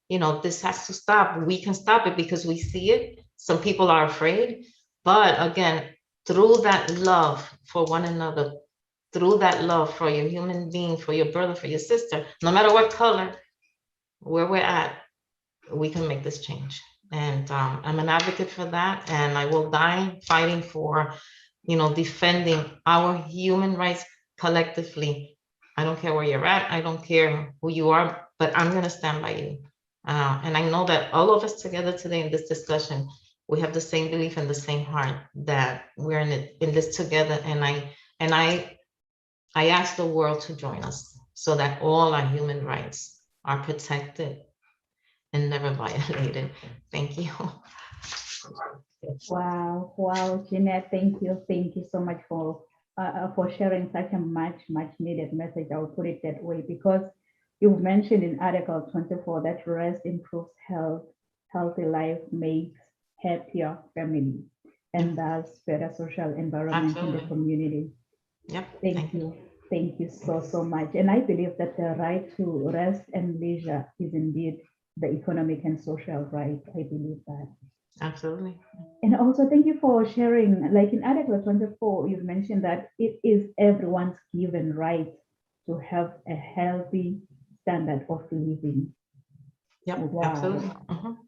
You know, this has to stop. We can stop it because we see it. Some people are afraid, but again, through that love for one another, through that love for your human being, for your brother, for your sister, no matter what color, where we're at, we can make this change. And I'm an advocate for that, and I will die fighting for, defending our human rights collectively. I don't care where you're at. I don't care who you are, but I'm going to stand by you. And I know that all of us together today in this discussion, we have the same belief and the same heart that we're in this together. And I ask the world to join us so that all our human rights are protected and never violated. Thank you. Wow, Jeanette, thank you so much for sharing such a much needed message. I will put it that way, because you've mentioned in Article 24 that rest improves health, healthy life makes happier family, and thus better social environment in the Absolutely. community. Yep. Thank you so much. And I believe that the right to rest and leisure is indeed the economic and social right. I believe that. Absolutely. And also thank you for sharing, like in Article 24, you've mentioned that it is everyone's given right to have a healthy standard of living. Yep. Wow. Absolutely.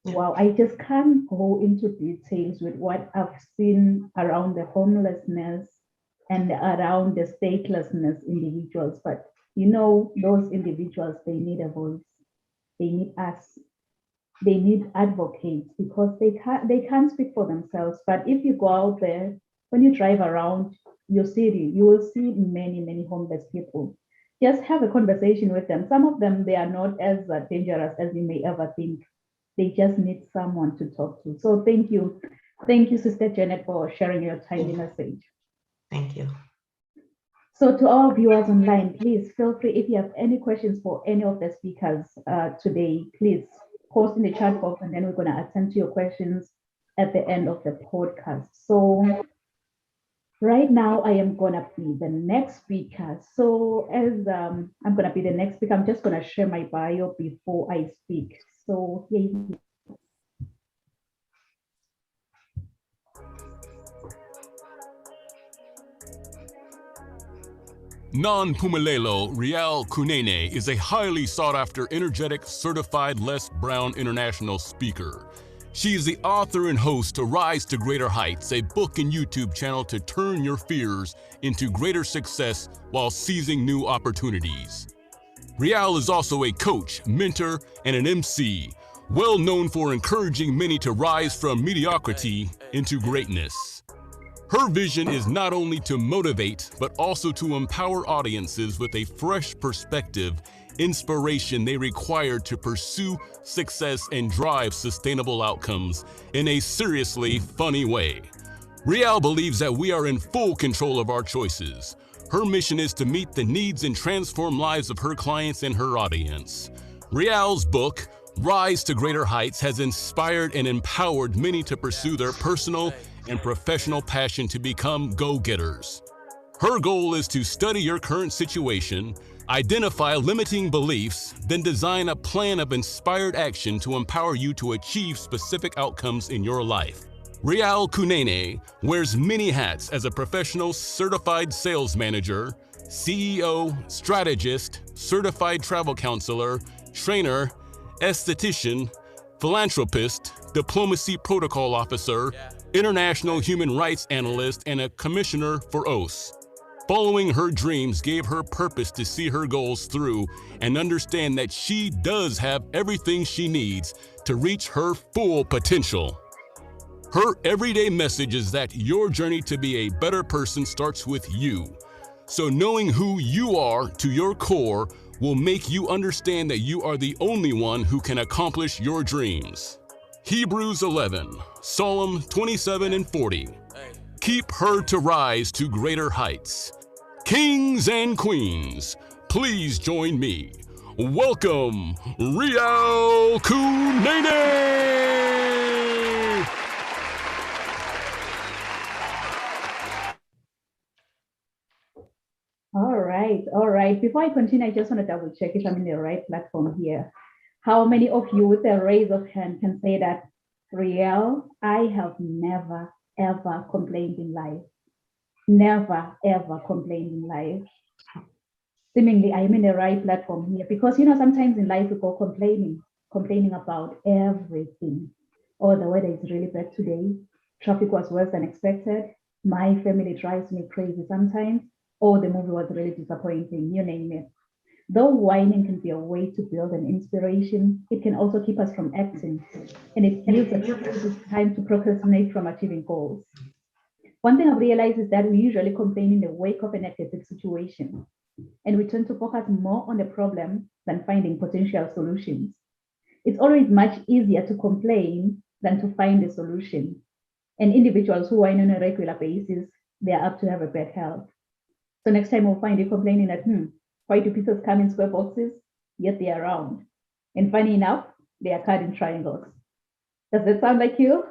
Yeah. Wow, I just can't go into details with what I've seen around the homelessness and around the statelessness individuals, but those individuals, they need a voice. They need us. They need advocates, because they can't speak for themselves. But if you go out there, when you drive around your city, you will see many homeless people. Just have a conversation with them. Some of them, they are not as dangerous as you may ever think. They just need someone to talk to. So thank you, Sister Janet, for sharing your timely message. Thank you. So to all viewers online, please feel free, if you have any questions for any of the speakers today, please post in the chat box, and then we're going to attend to your questions at the end of the podcast. So right now, I am going to be the next speaker. So as I'm going to be the next speaker, I'm just going to share my bio before I speak. So here you go. Nonpumelelo Rial Kunene is a highly sought-after, energetic, certified Les Brown international speaker. She is the author and host to Rise to Greater Heights, a book and YouTube channel to turn your fears into greater success while seizing new opportunities. Rial is also a coach, mentor, and an MC, well known for encouraging many to rise from mediocrity into greatness. Her vision is not only to motivate, but also to empower audiences with a fresh perspective, inspiration they require to pursue success and drive sustainable outcomes in a seriously funny way. Rial believes that we are in full control of our choices. Her mission is to meet the needs and transform lives of her clients and her audience. Rial's book, Rise to Greater Heights, has inspired and empowered many to pursue their personal and professional passion to become go-getters. Her goal is to study your current situation, identify limiting beliefs, then design a plan of inspired action to empower you to achieve specific outcomes in your life. Rial Kunene wears many hats as a professional certified sales manager, CEO, strategist, certified travel counselor, trainer, esthetician, philanthropist, diplomacy protocol officer, international human rights analyst, and a commissioner for OAS. Following her dreams gave her purpose to see her goals through and understand that she does have everything she needs to reach her full potential. Her everyday message is that your journey to be a better person starts with you. So knowing who you are to your core will make you understand that you are the only one who can accomplish your dreams. Hebrews 11, Psalm 27 and 40. Keep her to rise to greater heights. Kings and queens, please join me. Welcome, Rial Kunene! All right. Before I continue, I just want to double check if I'm in the right platform here. How many of you with a raise of hand can say that, Rial, I have never, ever complained in life. Never, ever complained in life. seemingly I'm in the right platform here because sometimes in life we go complaining about everything. Oh, the weather is really bad today. Traffic was worse than expected. My family drives me crazy sometimes. Oh, the movie was really disappointing. You name it. Though whining can be a way to build an inspiration, it can also keep us from acting, and it gives us time to procrastinate from achieving goals. One thing I've realized is that we usually complain in the wake of a negative situation, and we tend to focus more on the problem than finding potential solutions. It's always much easier to complain than to find a solution. And individuals who whine on a regular basis, they are apt to have a bad health. So next time we'll find you complaining that, why do pizzas come in square boxes, yet they are round? And funny enough, they are cut in triangles. Does that sound like you?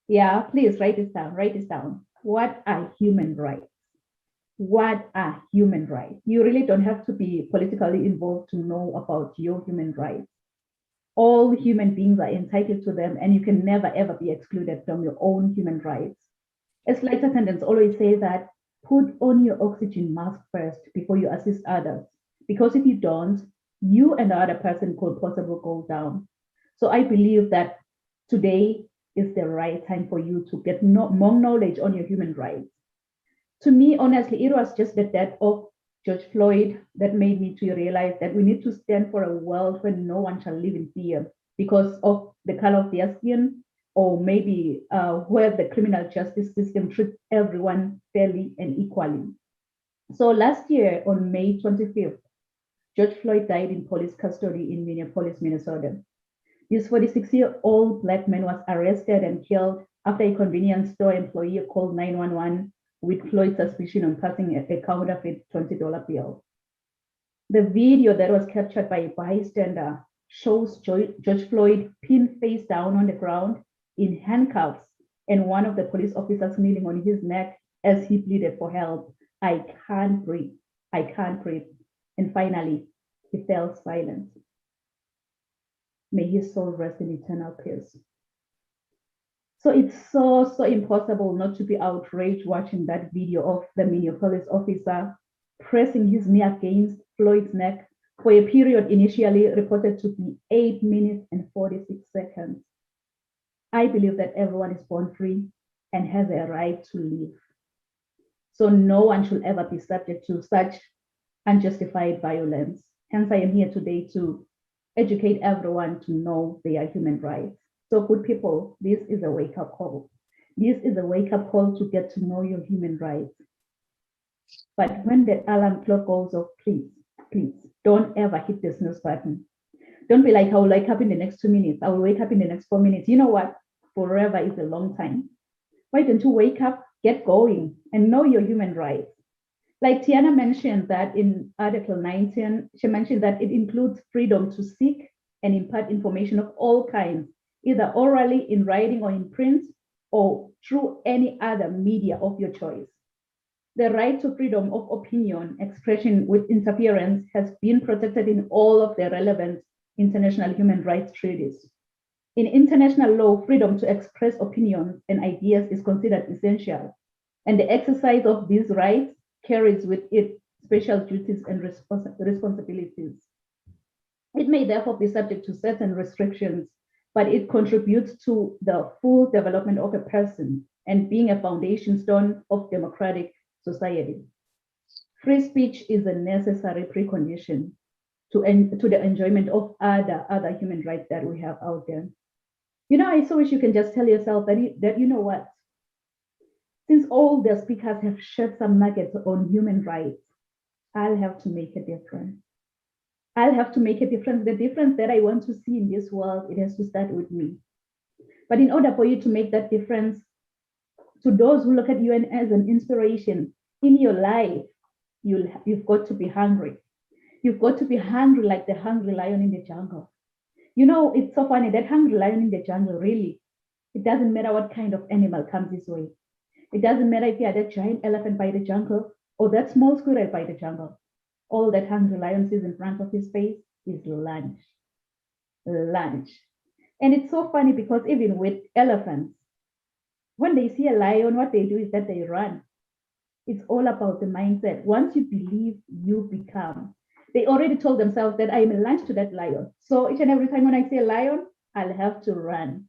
Yeah, please write this down. Write this down. What are human rights? What are human rights? You really don't have to be politically involved to know about your human rights. All human beings are entitled to them, and you can never ever be excluded from your own human rights. As flight attendants always say that, put on your oxygen mask first before you assist others, because if you don't, you and the other person could possibly go down. So I believe that today is the right time for you to get more knowledge on your human rights. To me, honestly, it was just the death of George Floyd that made me to realize that we need to stand for a world where no one shall live in fear because of the color of their skin, or maybe where the criminal justice system treats everyone fairly and equally. So last year on May 25th, George Floyd died in police custody in Minneapolis, Minnesota. This 46-year-old Black man was arrested and killed after a convenience store employee called 911 with Floyd's suspicion on passing a counterfeit $20 bill. The video that was captured by a bystander shows George Floyd pinned face down on the ground in handcuffs and one of the police officers kneeling on his neck as he pleaded for help. I can't breathe. I can't breathe. And finally, he fell silent. May his soul rest in eternal peace. So it's so impossible not to be outraged watching that video of the Minneapolis officer pressing his knee against Floyd's neck for a period initially reported to be 8 minutes and 46 seconds. I believe that everyone is born free and has a right to live. So no one should ever be subject to such unjustified violence. Hence, I am here today to educate everyone to know their human rights. So good people, this is a wake-up call. This is a wake-up call to get to know your human rights. But when the alarm clock goes off, please, don't ever hit the snooze button. Don't be like, I will wake up in the next 2 minutes. I will wake up in the next 4 minutes. You know what? Forever is a long time. Why don't you wake up, get going, and know your human rights? Like Tiana mentioned that in Article 19, she mentioned that it includes freedom to seek and impart information of all kinds, either orally, in writing, or in print, or through any other media of your choice. The right to freedom of opinion, expression with interference has been protected in all of the relevant international human rights treaties. In international law, freedom to express opinions and ideas is considered essential, and the exercise of these rights carries with it special duties and responsibilities. It may therefore be subject to certain restrictions, but it contributes to the full development of a person and being a foundation stone of democratic society. Free speech is a necessary precondition to the enjoyment of other human rights that we have out there. I so wish you can just tell yourself that you know what, since all the speakers have shed some nuggets on human rights, I'll have to make a difference. I'll have to make a difference. The difference that I want to see in this world, it has to start with me. But in order for you to make that difference, to those who look at you as an inspiration in your life, you've got to be hungry. You've got to be hungry like the hungry lion in the jungle. It's so funny, that hungry lion in the jungle, really, it doesn't matter what kind of animal comes this way. It doesn't matter if you are that giant elephant by the jungle or that small squirrel by the jungle. All that hungry lion sees in front of his face is lunch. Lunch. And it's so funny because even with elephants, when they see a lion, what they do is that they run. It's all about the mindset. Once you believe, you become. They already told themselves that I am lunch to that lion. So each and every time when I see a lion, I'll have to run.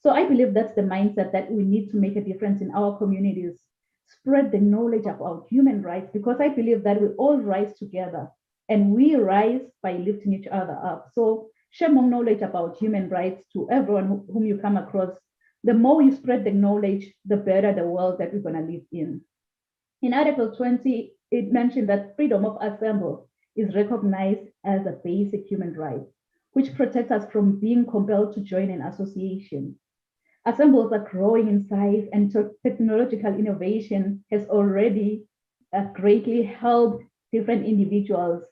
So I believe that's the mindset that we need to make a difference in our communities. Spread the knowledge about human rights, because I believe that we all rise together and we rise by lifting each other up. So share more knowledge about human rights to everyone whom you come across. The more you spread the knowledge, the better the world that we're going to live in. In Article 20, it mentioned that freedom of assembly is recognized as a basic human right, which protects us from being compelled to join an association. Assemblies are growing in size, and technological innovation has already greatly helped different individuals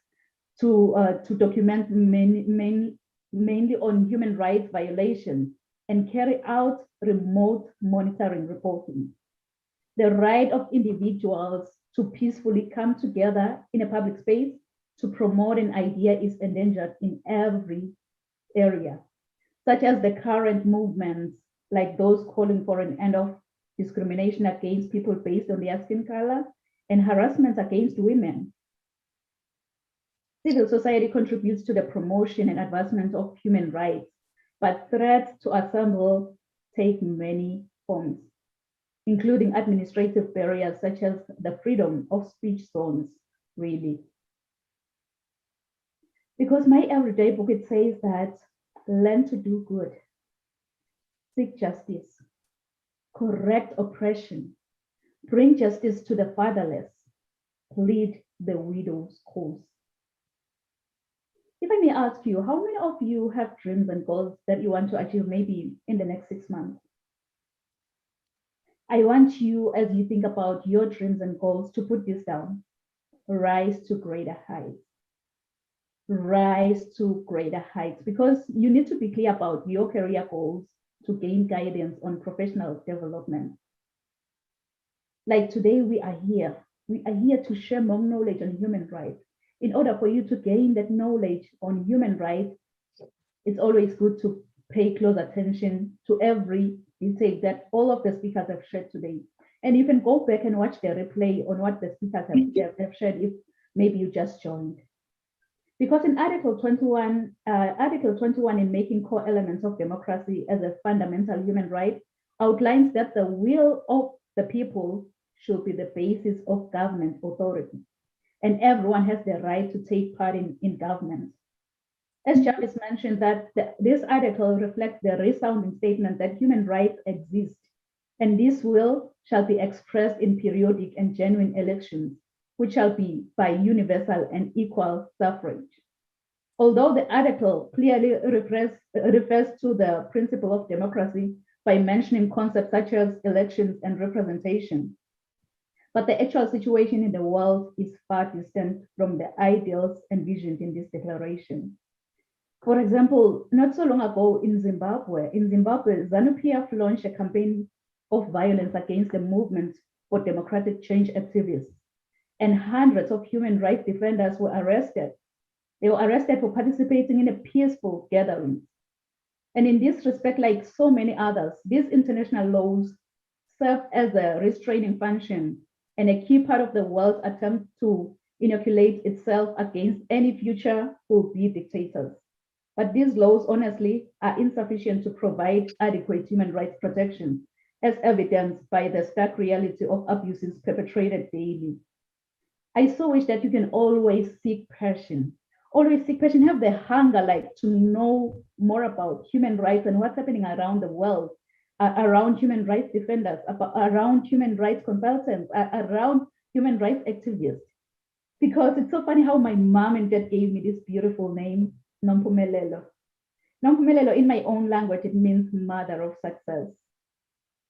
to document mainly on human rights violations and carry out remote monitoring reporting. The right of individuals to peacefully come together in a public space to promote an idea is endangered in every area, such as the current movements like those calling for an end of discrimination against people based on their skin color and harassment against women. Civil society contributes to the promotion and advancement of human rights, but threats to assemble take many forms, including administrative barriers such as the freedom of speech zones, really. Because my everyday book, it says that learn to do good, seek justice, correct oppression, bring justice to the fatherless, plead the widow's cause. If I may ask you, how many of you have dreams and goals that you want to achieve maybe in the next 6 months? I want you, as you think about your dreams and goals, to put this down. Rise to greater heights. Rise to greater heights, because you need to be clear about your career goals to gain guidance on professional development. Like today, we are here. We are here to share more knowledge on human rights. In order for you to gain that knowledge on human rights, it's always good to pay close attention to every detail that all of the speakers have shared today. And you can go back and watch the replay on what the speakers have shared if maybe you just joined. Because in Article 21 in making core elements of democracy as a fundamental human right outlines that the will of the people should be the basis of government authority, and everyone has the right to take part in government. As Jarvis mentioned, that this article reflects the resounding statement that human rights exist, and this will shall be expressed in periodic and genuine elections, which shall be by universal and equal suffrage. Although the article clearly refers to the principle of democracy by mentioning concepts such as elections and representation, but the actual situation in the world is far distant from the ideals envisioned in this declaration. For example, not so long ago in Zimbabwe, ZANU-PF launched a campaign of violence against the movement for democratic change activists, and hundreds of human rights defenders were arrested. They were arrested for participating in a peaceful gathering. And in this respect, like so many others, these international laws serve as a restraining function and a key part of the world's attempt to inoculate itself against any future will-be dictators. But these laws, honestly, are insufficient to provide adequate human rights protection, as evidenced by the stark reality of abuses perpetrated daily. I so wish that you can always seek passion, have the hunger like to know more about human rights and what's happening around the world, around human rights defenders, around human rights consultants, around human rights activists. Because it's so funny how my mom and dad gave me this beautiful name, Nompumelelo. Nompumelelo, in my own language, it means mother of success.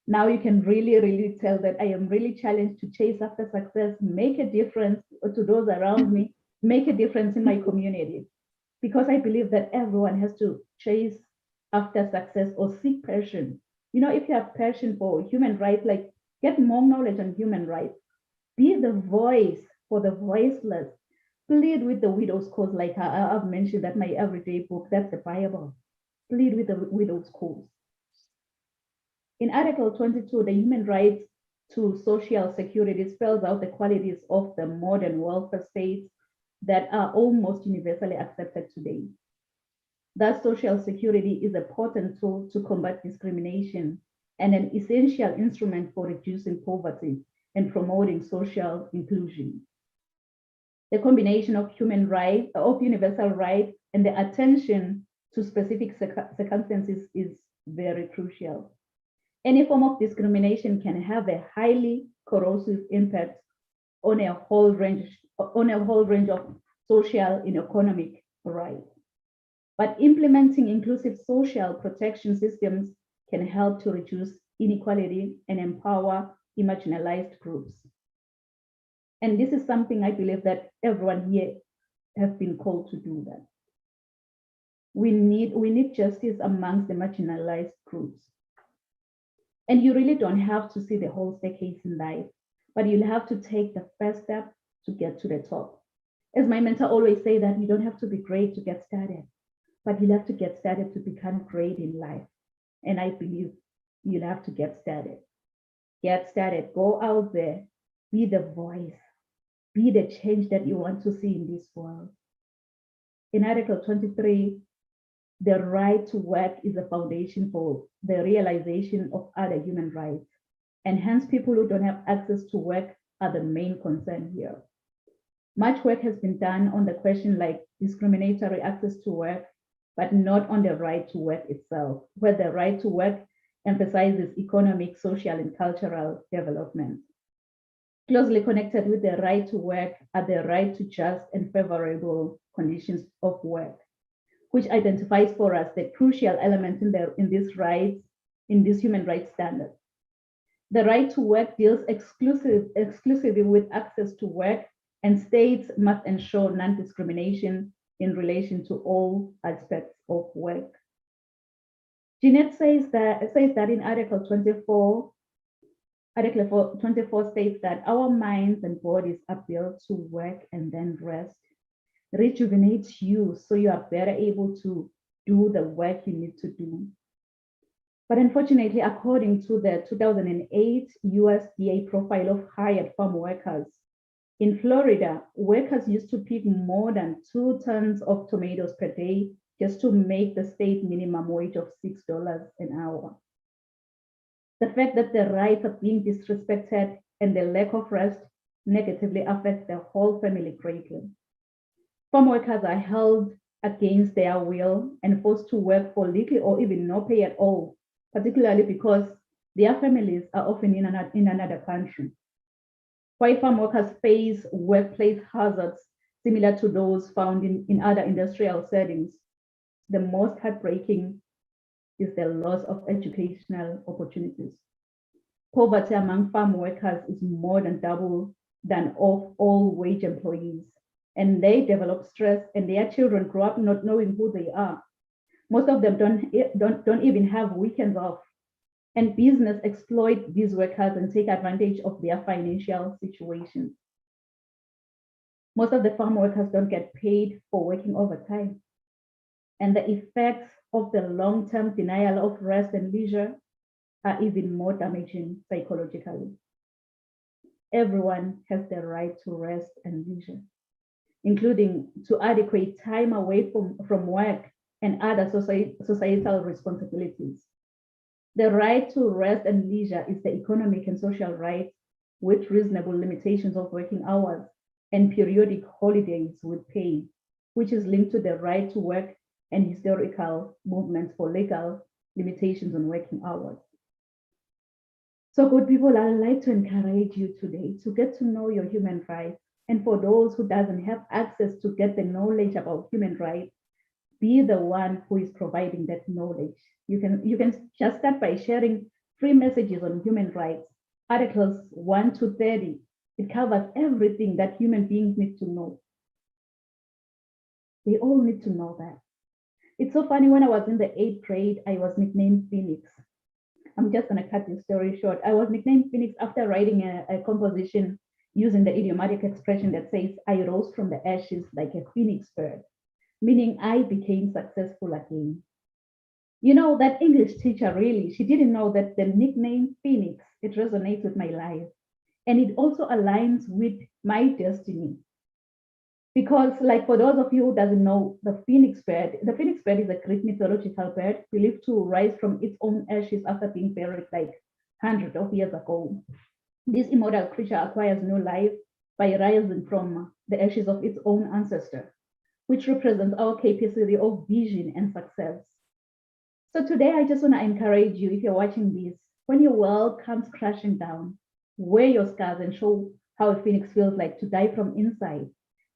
Now you can really tell that I am really challenged to chase after success, make a difference to those around me, make a difference in my community. Because I believe that everyone has to chase after success or seek passion. You know, if you have passion for human rights, like get more knowledge on human rights, be the voice for the voiceless, plead with the widow's cause, like I've mentioned that my everyday book, that's the Bible. Plead with the widow's cause. In Article 22, the human rights to social security spells out the qualities of the modern welfare states that are almost universally accepted today. Thus, social security is a potent tool to combat discrimination and an essential instrument for reducing poverty and promoting social inclusion. The combination of human rights, of universal rights, and the attention to specific circumstances is very crucial. Any form of discrimination can have a highly corrosive impact on a whole range of social and economic rights. But implementing inclusive social protection systems can help to reduce inequality and empower marginalized groups. And this is something I believe that everyone here has been called to do that. We need justice amongst the marginalized groups. And you really don't have to see the whole staircase in life, but you'll have to take the first step to get to the top. As my mentor always say that you don't have to be great to get started, but you'll have to get started to become great in life. And I believe you'll have to get started. Get started, go out there, be the voice, be the change that you want to see in this world. In Article 23, the right to work is a foundation for the realization of other human rights. And hence, people who don't have access to work are the main concern here. Much work has been done on the question like discriminatory access to work, but not on the right to work itself, where the right to work emphasizes economic, social, and cultural development. Closely connected with the right to work are the right to just and favorable conditions of work, which identifies for us the crucial element in this human rights standard. The right to work deals exclusively with access to work, and states must ensure non-discrimination in relation to all aspects of work. Jeanette says that in Article 24, Article 24 states that our minds and bodies are built to work and then rest. Rejuvenates you so you are better able to do the work you need to do. But unfortunately, according to the 2008 USDA profile of hired farm workers, in Florida, workers used to pick more than 2 tons of tomatoes per day just to make the state minimum wage of $6 an hour. The fact that the rights are being disrespected and the lack of rest negatively affects the whole family greatly. Farm workers are held against their will and forced to work for little or even no pay at all, particularly because their families are often in another country. While farm workers face workplace hazards similar to those found in other industrial settings, the most heartbreaking is the loss of educational opportunities. Poverty among farm workers is more than double than of all wage employees, and they develop stress and their children grow up not knowing who they are. Most of them don't even have weekends off, and business exploit these workers and take advantage of their financial situation. Most of the farm workers don't get paid for working overtime, and the effects of the long-term denial of rest and leisure are even more damaging psychologically. Everyone has the right to rest and leisure, including to adequate time away from work and other societal responsibilities. The right to rest and leisure is the economic and social right with reasonable limitations of working hours and periodic holidays with pay, which is linked to the right to work and historical movements for legal limitations on working hours. So good people, I'd like to encourage you today to get to know your human rights. And for those who doesn't have access to get the knowledge about human rights, be the one who is providing that knowledge. You can just start by sharing free messages on human rights. Articles 1 to 30, it covers everything that human beings need to know. They all need to know that. It's so funny, when I was in the 8th grade, I was nicknamed Phoenix. I'm just gonna cut this story short. I was nicknamed Phoenix after writing a composition using the idiomatic expression that says, I rose from the ashes like a phoenix bird, meaning I became successful again. You know, that English teacher really, she didn't know that the nickname Phoenix It resonates with my life. And it also aligns with my destiny. Because, like, for those of you who doesn't know, the phoenix bird is a Greek mythological bird believed to rise from its own ashes after being buried like hundreds of years ago. This immortal creature acquires new life by rising from the ashes of its own ancestor, which represents our capacity of vision and success. So today, I just want to encourage you, if you're watching this, when your world comes crashing down, wear your scars and show how a phoenix feels like to die from inside,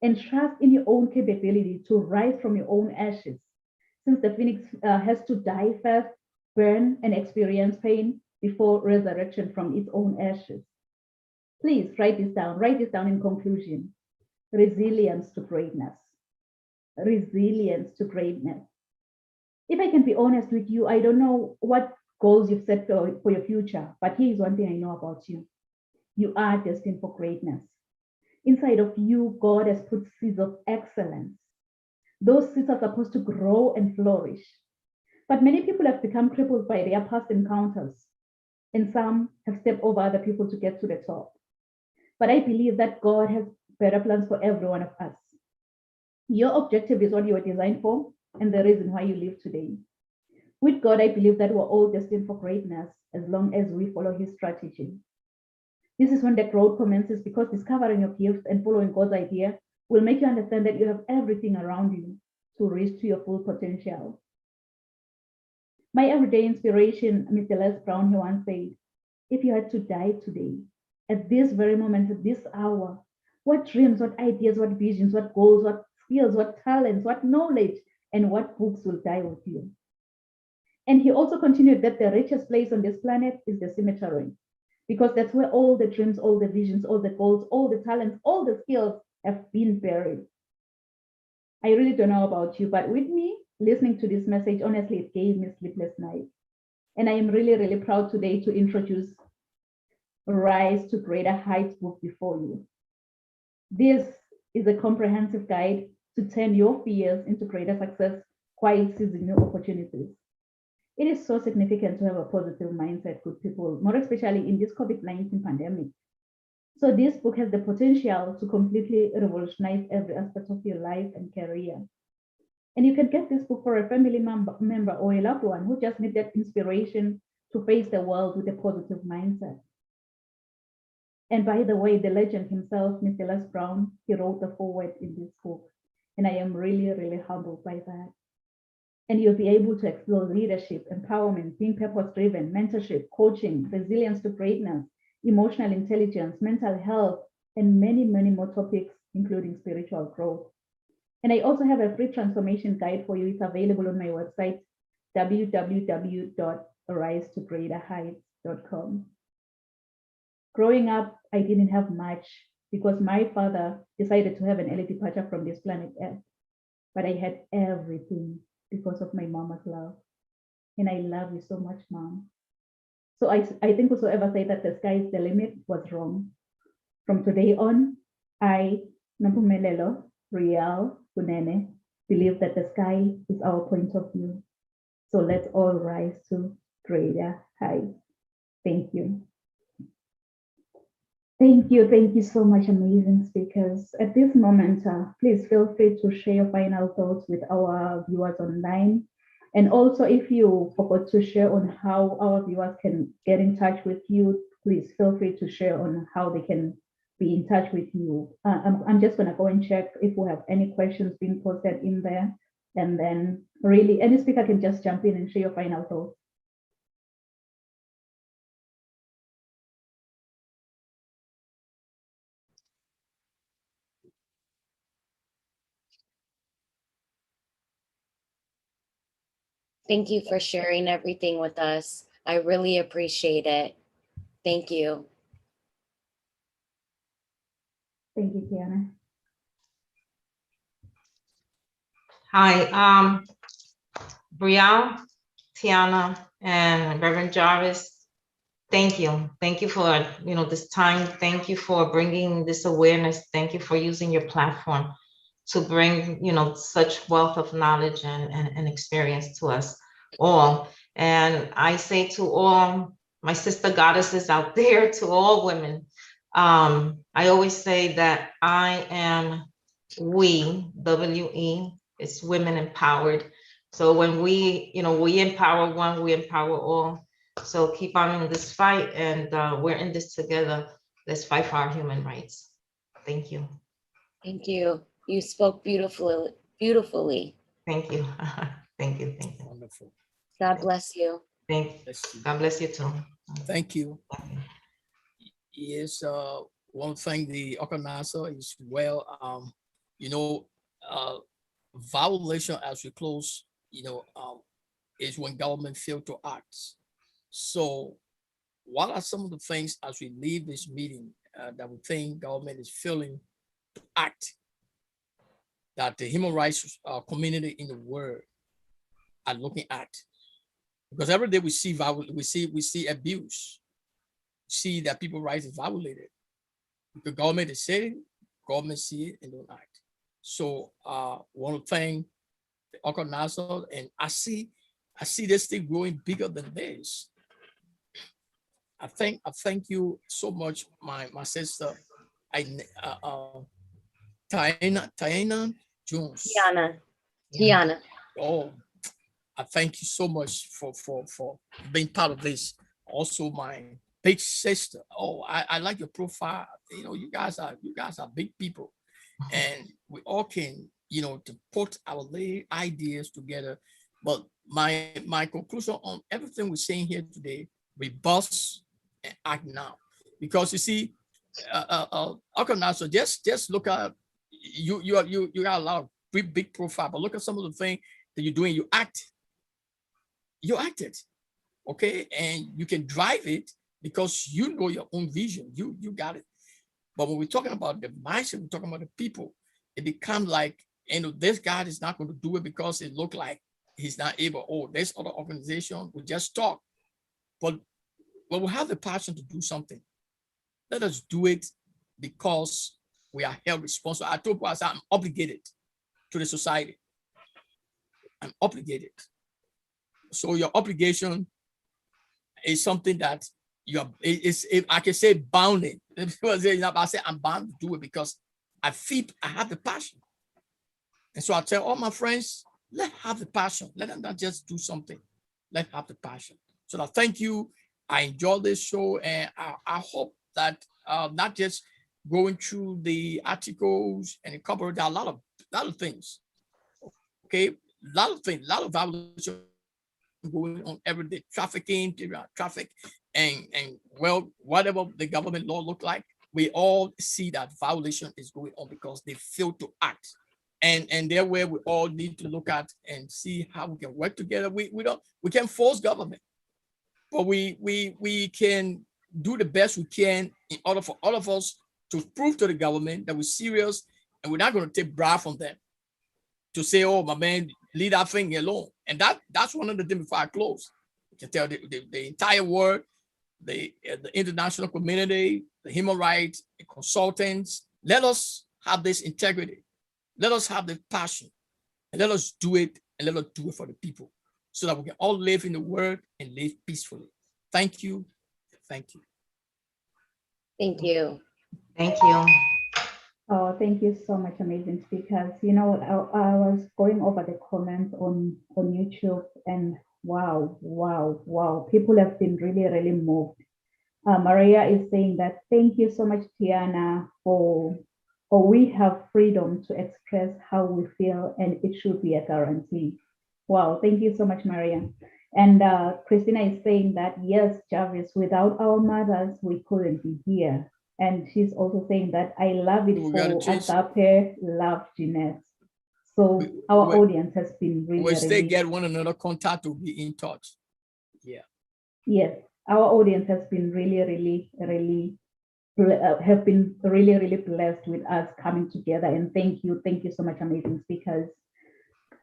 and trust in your own capability to rise from your own ashes. Since the phoenix has to die first, burn, and experience pain before resurrection from its own ashes. Please write this down. Write this down in conclusion. Resilience to greatness. Resilience to greatness. If I can be honest with you, I don't know what goals you've set for your future, but here's one thing I know about you. You are destined for greatness. Inside of you, God has put seeds of excellence. Those seeds are supposed to grow and flourish. But many people have become crippled by their past encounters, and some have stepped over other people to get to the top. But I believe that God has better plans for every one of us. Your objective is what you were designed for and the reason why you live today. With God, I believe that we're all destined for greatness as long as we follow his strategy. This is when the growth commences, because discovering your gifts and following God's idea will make you understand that you have everything around you to reach to your full potential. My everyday inspiration, Mr. Les Brown, he once said, if you had to die today, at this very moment, at this hour, what dreams, what ideas, what visions, what goals, what skills, what talents, what knowledge, and what books will die with you? And he also continued that the richest place on this planet is the cemetery, because that's where all the dreams, all the visions, all the goals, all the talents, all the skills have been buried. I really don't know about you, but with me, listening to this message, honestly, it gave me sleepless nights. And I am really, really proud today to introduce Rise to Greater Heights book before you. This is a comprehensive guide to turn your fears into greater success while seizing new opportunities. It is so significant to have a positive mindset, good people, more especially in this COVID-19 pandemic. So this book has the potential to completely revolutionize every aspect of your life and career. And you can get this book for a family member or a loved one who just needs that inspiration to face the world with a positive mindset. And by the way, the legend himself, Mr. Les Brown, he wrote the foreword in this book. And I am really, really humbled by that. And you'll be able to explore leadership, empowerment, being purpose-driven, mentorship, coaching, resilience to greatness, emotional intelligence, mental health, and many, many more topics, including spiritual growth. And I also have a free transformation guide for you. It's available on my website, www.risetogreaterheights.com. Growing up, I didn't have much because my father decided to have an early departure from this planet Earth. But I had everything because of my mama's love. And I love you so much, Mom. So I think whosoever said that the sky is the limit was wrong. From today on, I, Nampumelelo Riel Kunene, believe that the sky is our point of view. So let's all rise to greater heights. Thank you. Thank you so much, amazing speakers. At this moment, please feel free to share your final thoughts with our viewers online. And also, if you forgot to share on how our viewers can get in touch with you, please feel free to share on how they can be in touch with you. I'm just gonna go and check if we have any questions being posted in there. And then really, any speaker can just jump in and share your final thoughts. Thank you for sharing everything with us. I really appreciate it. Thank you. Thank you, Tiana. Hi, Brielle, Tiana, and Reverend Jarvis. Thank you. Thank you for this time. Thank you for bringing this awareness. Thank you for using your platform to bring such wealth of knowledge and experience to us all. And I say to all my sister goddesses out there, to all women. I always say that I am we, W-E, it's women empowered. So when we, we empower one, we empower all. So keep on in this fight, and we're in this together. Let's fight for our human rights. Thank you. Thank you. You spoke beautifully, beautifully. Thank you. Thank you. Thank you. Wonderful. God bless you. Bless you. God bless you too. Thank you. Yes, one thing the organizer is well, violation as we close, is when government fail to act. So what are some of the things as we leave this meeting that we think government is failing to act, that the human rights community in the world are looking at? Because every day we see abuse, see that people's rights is violated. The government is saying, government see it and don't act. So one of the things the organizer, and I see this thing growing bigger than this. I thank you so much, my sister, Tiana Jones. Tiana. Oh, I thank you so much for being part of this. Also, my big sister. Oh, I like your profile. You guys are big people, and we all can, to put our ideas together. But my conclusion on everything we're saying here today: we bust and act now, because you see, okay, now so just look at you got a lot of big profile, but look at some of the things that you're doing. You acted, okay, and you can drive it because you know your own vision. You got it. But when we're talking about the mindset, we're talking about the people. It becomes like, this guy is not going to do it because it looked like he's not able. Oh, this other organization will just talk. But when we have the passion to do something, let us do it because we are held responsible. I told us I'm obligated to the society. I'm obligated. So your obligation is something that I can say bounding. I say I'm bound to do it because I have the passion. And so I tell all my friends, let's have the passion. Let them not just do something. Let's have the passion. So I thank you. I enjoyed this show, and I hope that not just going through the articles and the cover, there are a lot of things. Okay, a lot of things, a lot of violation going on every day, trafficking, traffic, and well, whatever the government law look like, we all see that violation is going on because they fail to act. And there where we all need to look at and see how we can work together. We can't force government, but we can do the best we can in order for all of us to prove to the government that we're serious and we're not going to take bribe from them to say, oh, my man, leave that thing alone. And that's one of the things before I close. To tell the entire world, the international community, the human rights, the consultants, let us have this integrity. Let us have the passion, and let us do it, and let us do it for the people so that we can all live in the world and live peacefully. Thank you. Thank you. Thank you. Thank you. Oh, thank you so much, amazing speakers. I was going over the comments on YouTube, and wow. People have been really, really moved. Maria is saying that, thank you so much, Tiana, for we have freedom to express how we feel, and it should be a guarantee. Wow, thank you so much, Maria. And Christina is saying that, yes, Jarvis, without our mothers, we couldn't be here. And she's also saying that, I love it for Agape, love Jeanette. So our audience has been really, we still really, get one another contact to be in touch. Yeah. Yes, our audience has been really have been really blessed with us coming together. And thank you so much, amazing speakers.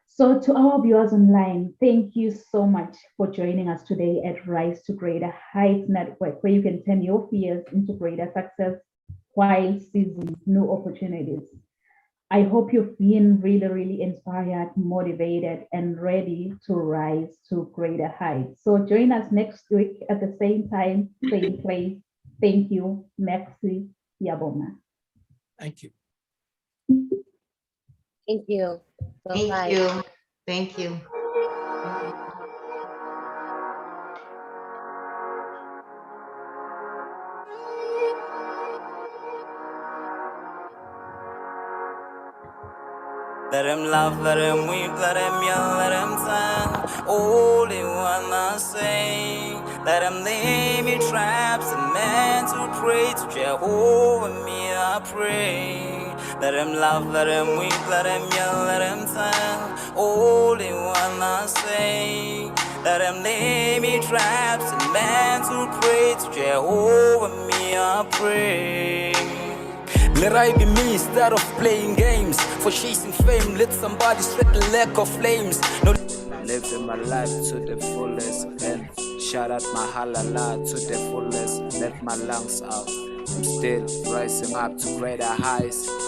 So to our viewers online, thank you so much for joining us today at Rise to Greater Heights Network, where you can turn your fears into greater success while seizing new opportunities. I hope you've been really, really inspired, motivated, and ready to rise to greater heights. So join us next week at the same time, same place. Thank you. Merci. Yabona. Thank you. Thank you. Thank Bye-bye. you. Thank you. Let him laugh, let him weep, let him yell, let him sing. Only one I say. Let him lay me traps and men to pray to Jehovah, me I pray. Let him laugh, let him weep, let him yell, let him sing. Only one I say. Let him lay me traps and men to pray to Jehovah, me I pray. Let I be me instead of playing games. For chasing fame, let somebody spread the lack of flames. No, living my life to the fullest and shout out my halala to the fullest. Let my lungs out. I'm still rising up to greater heights.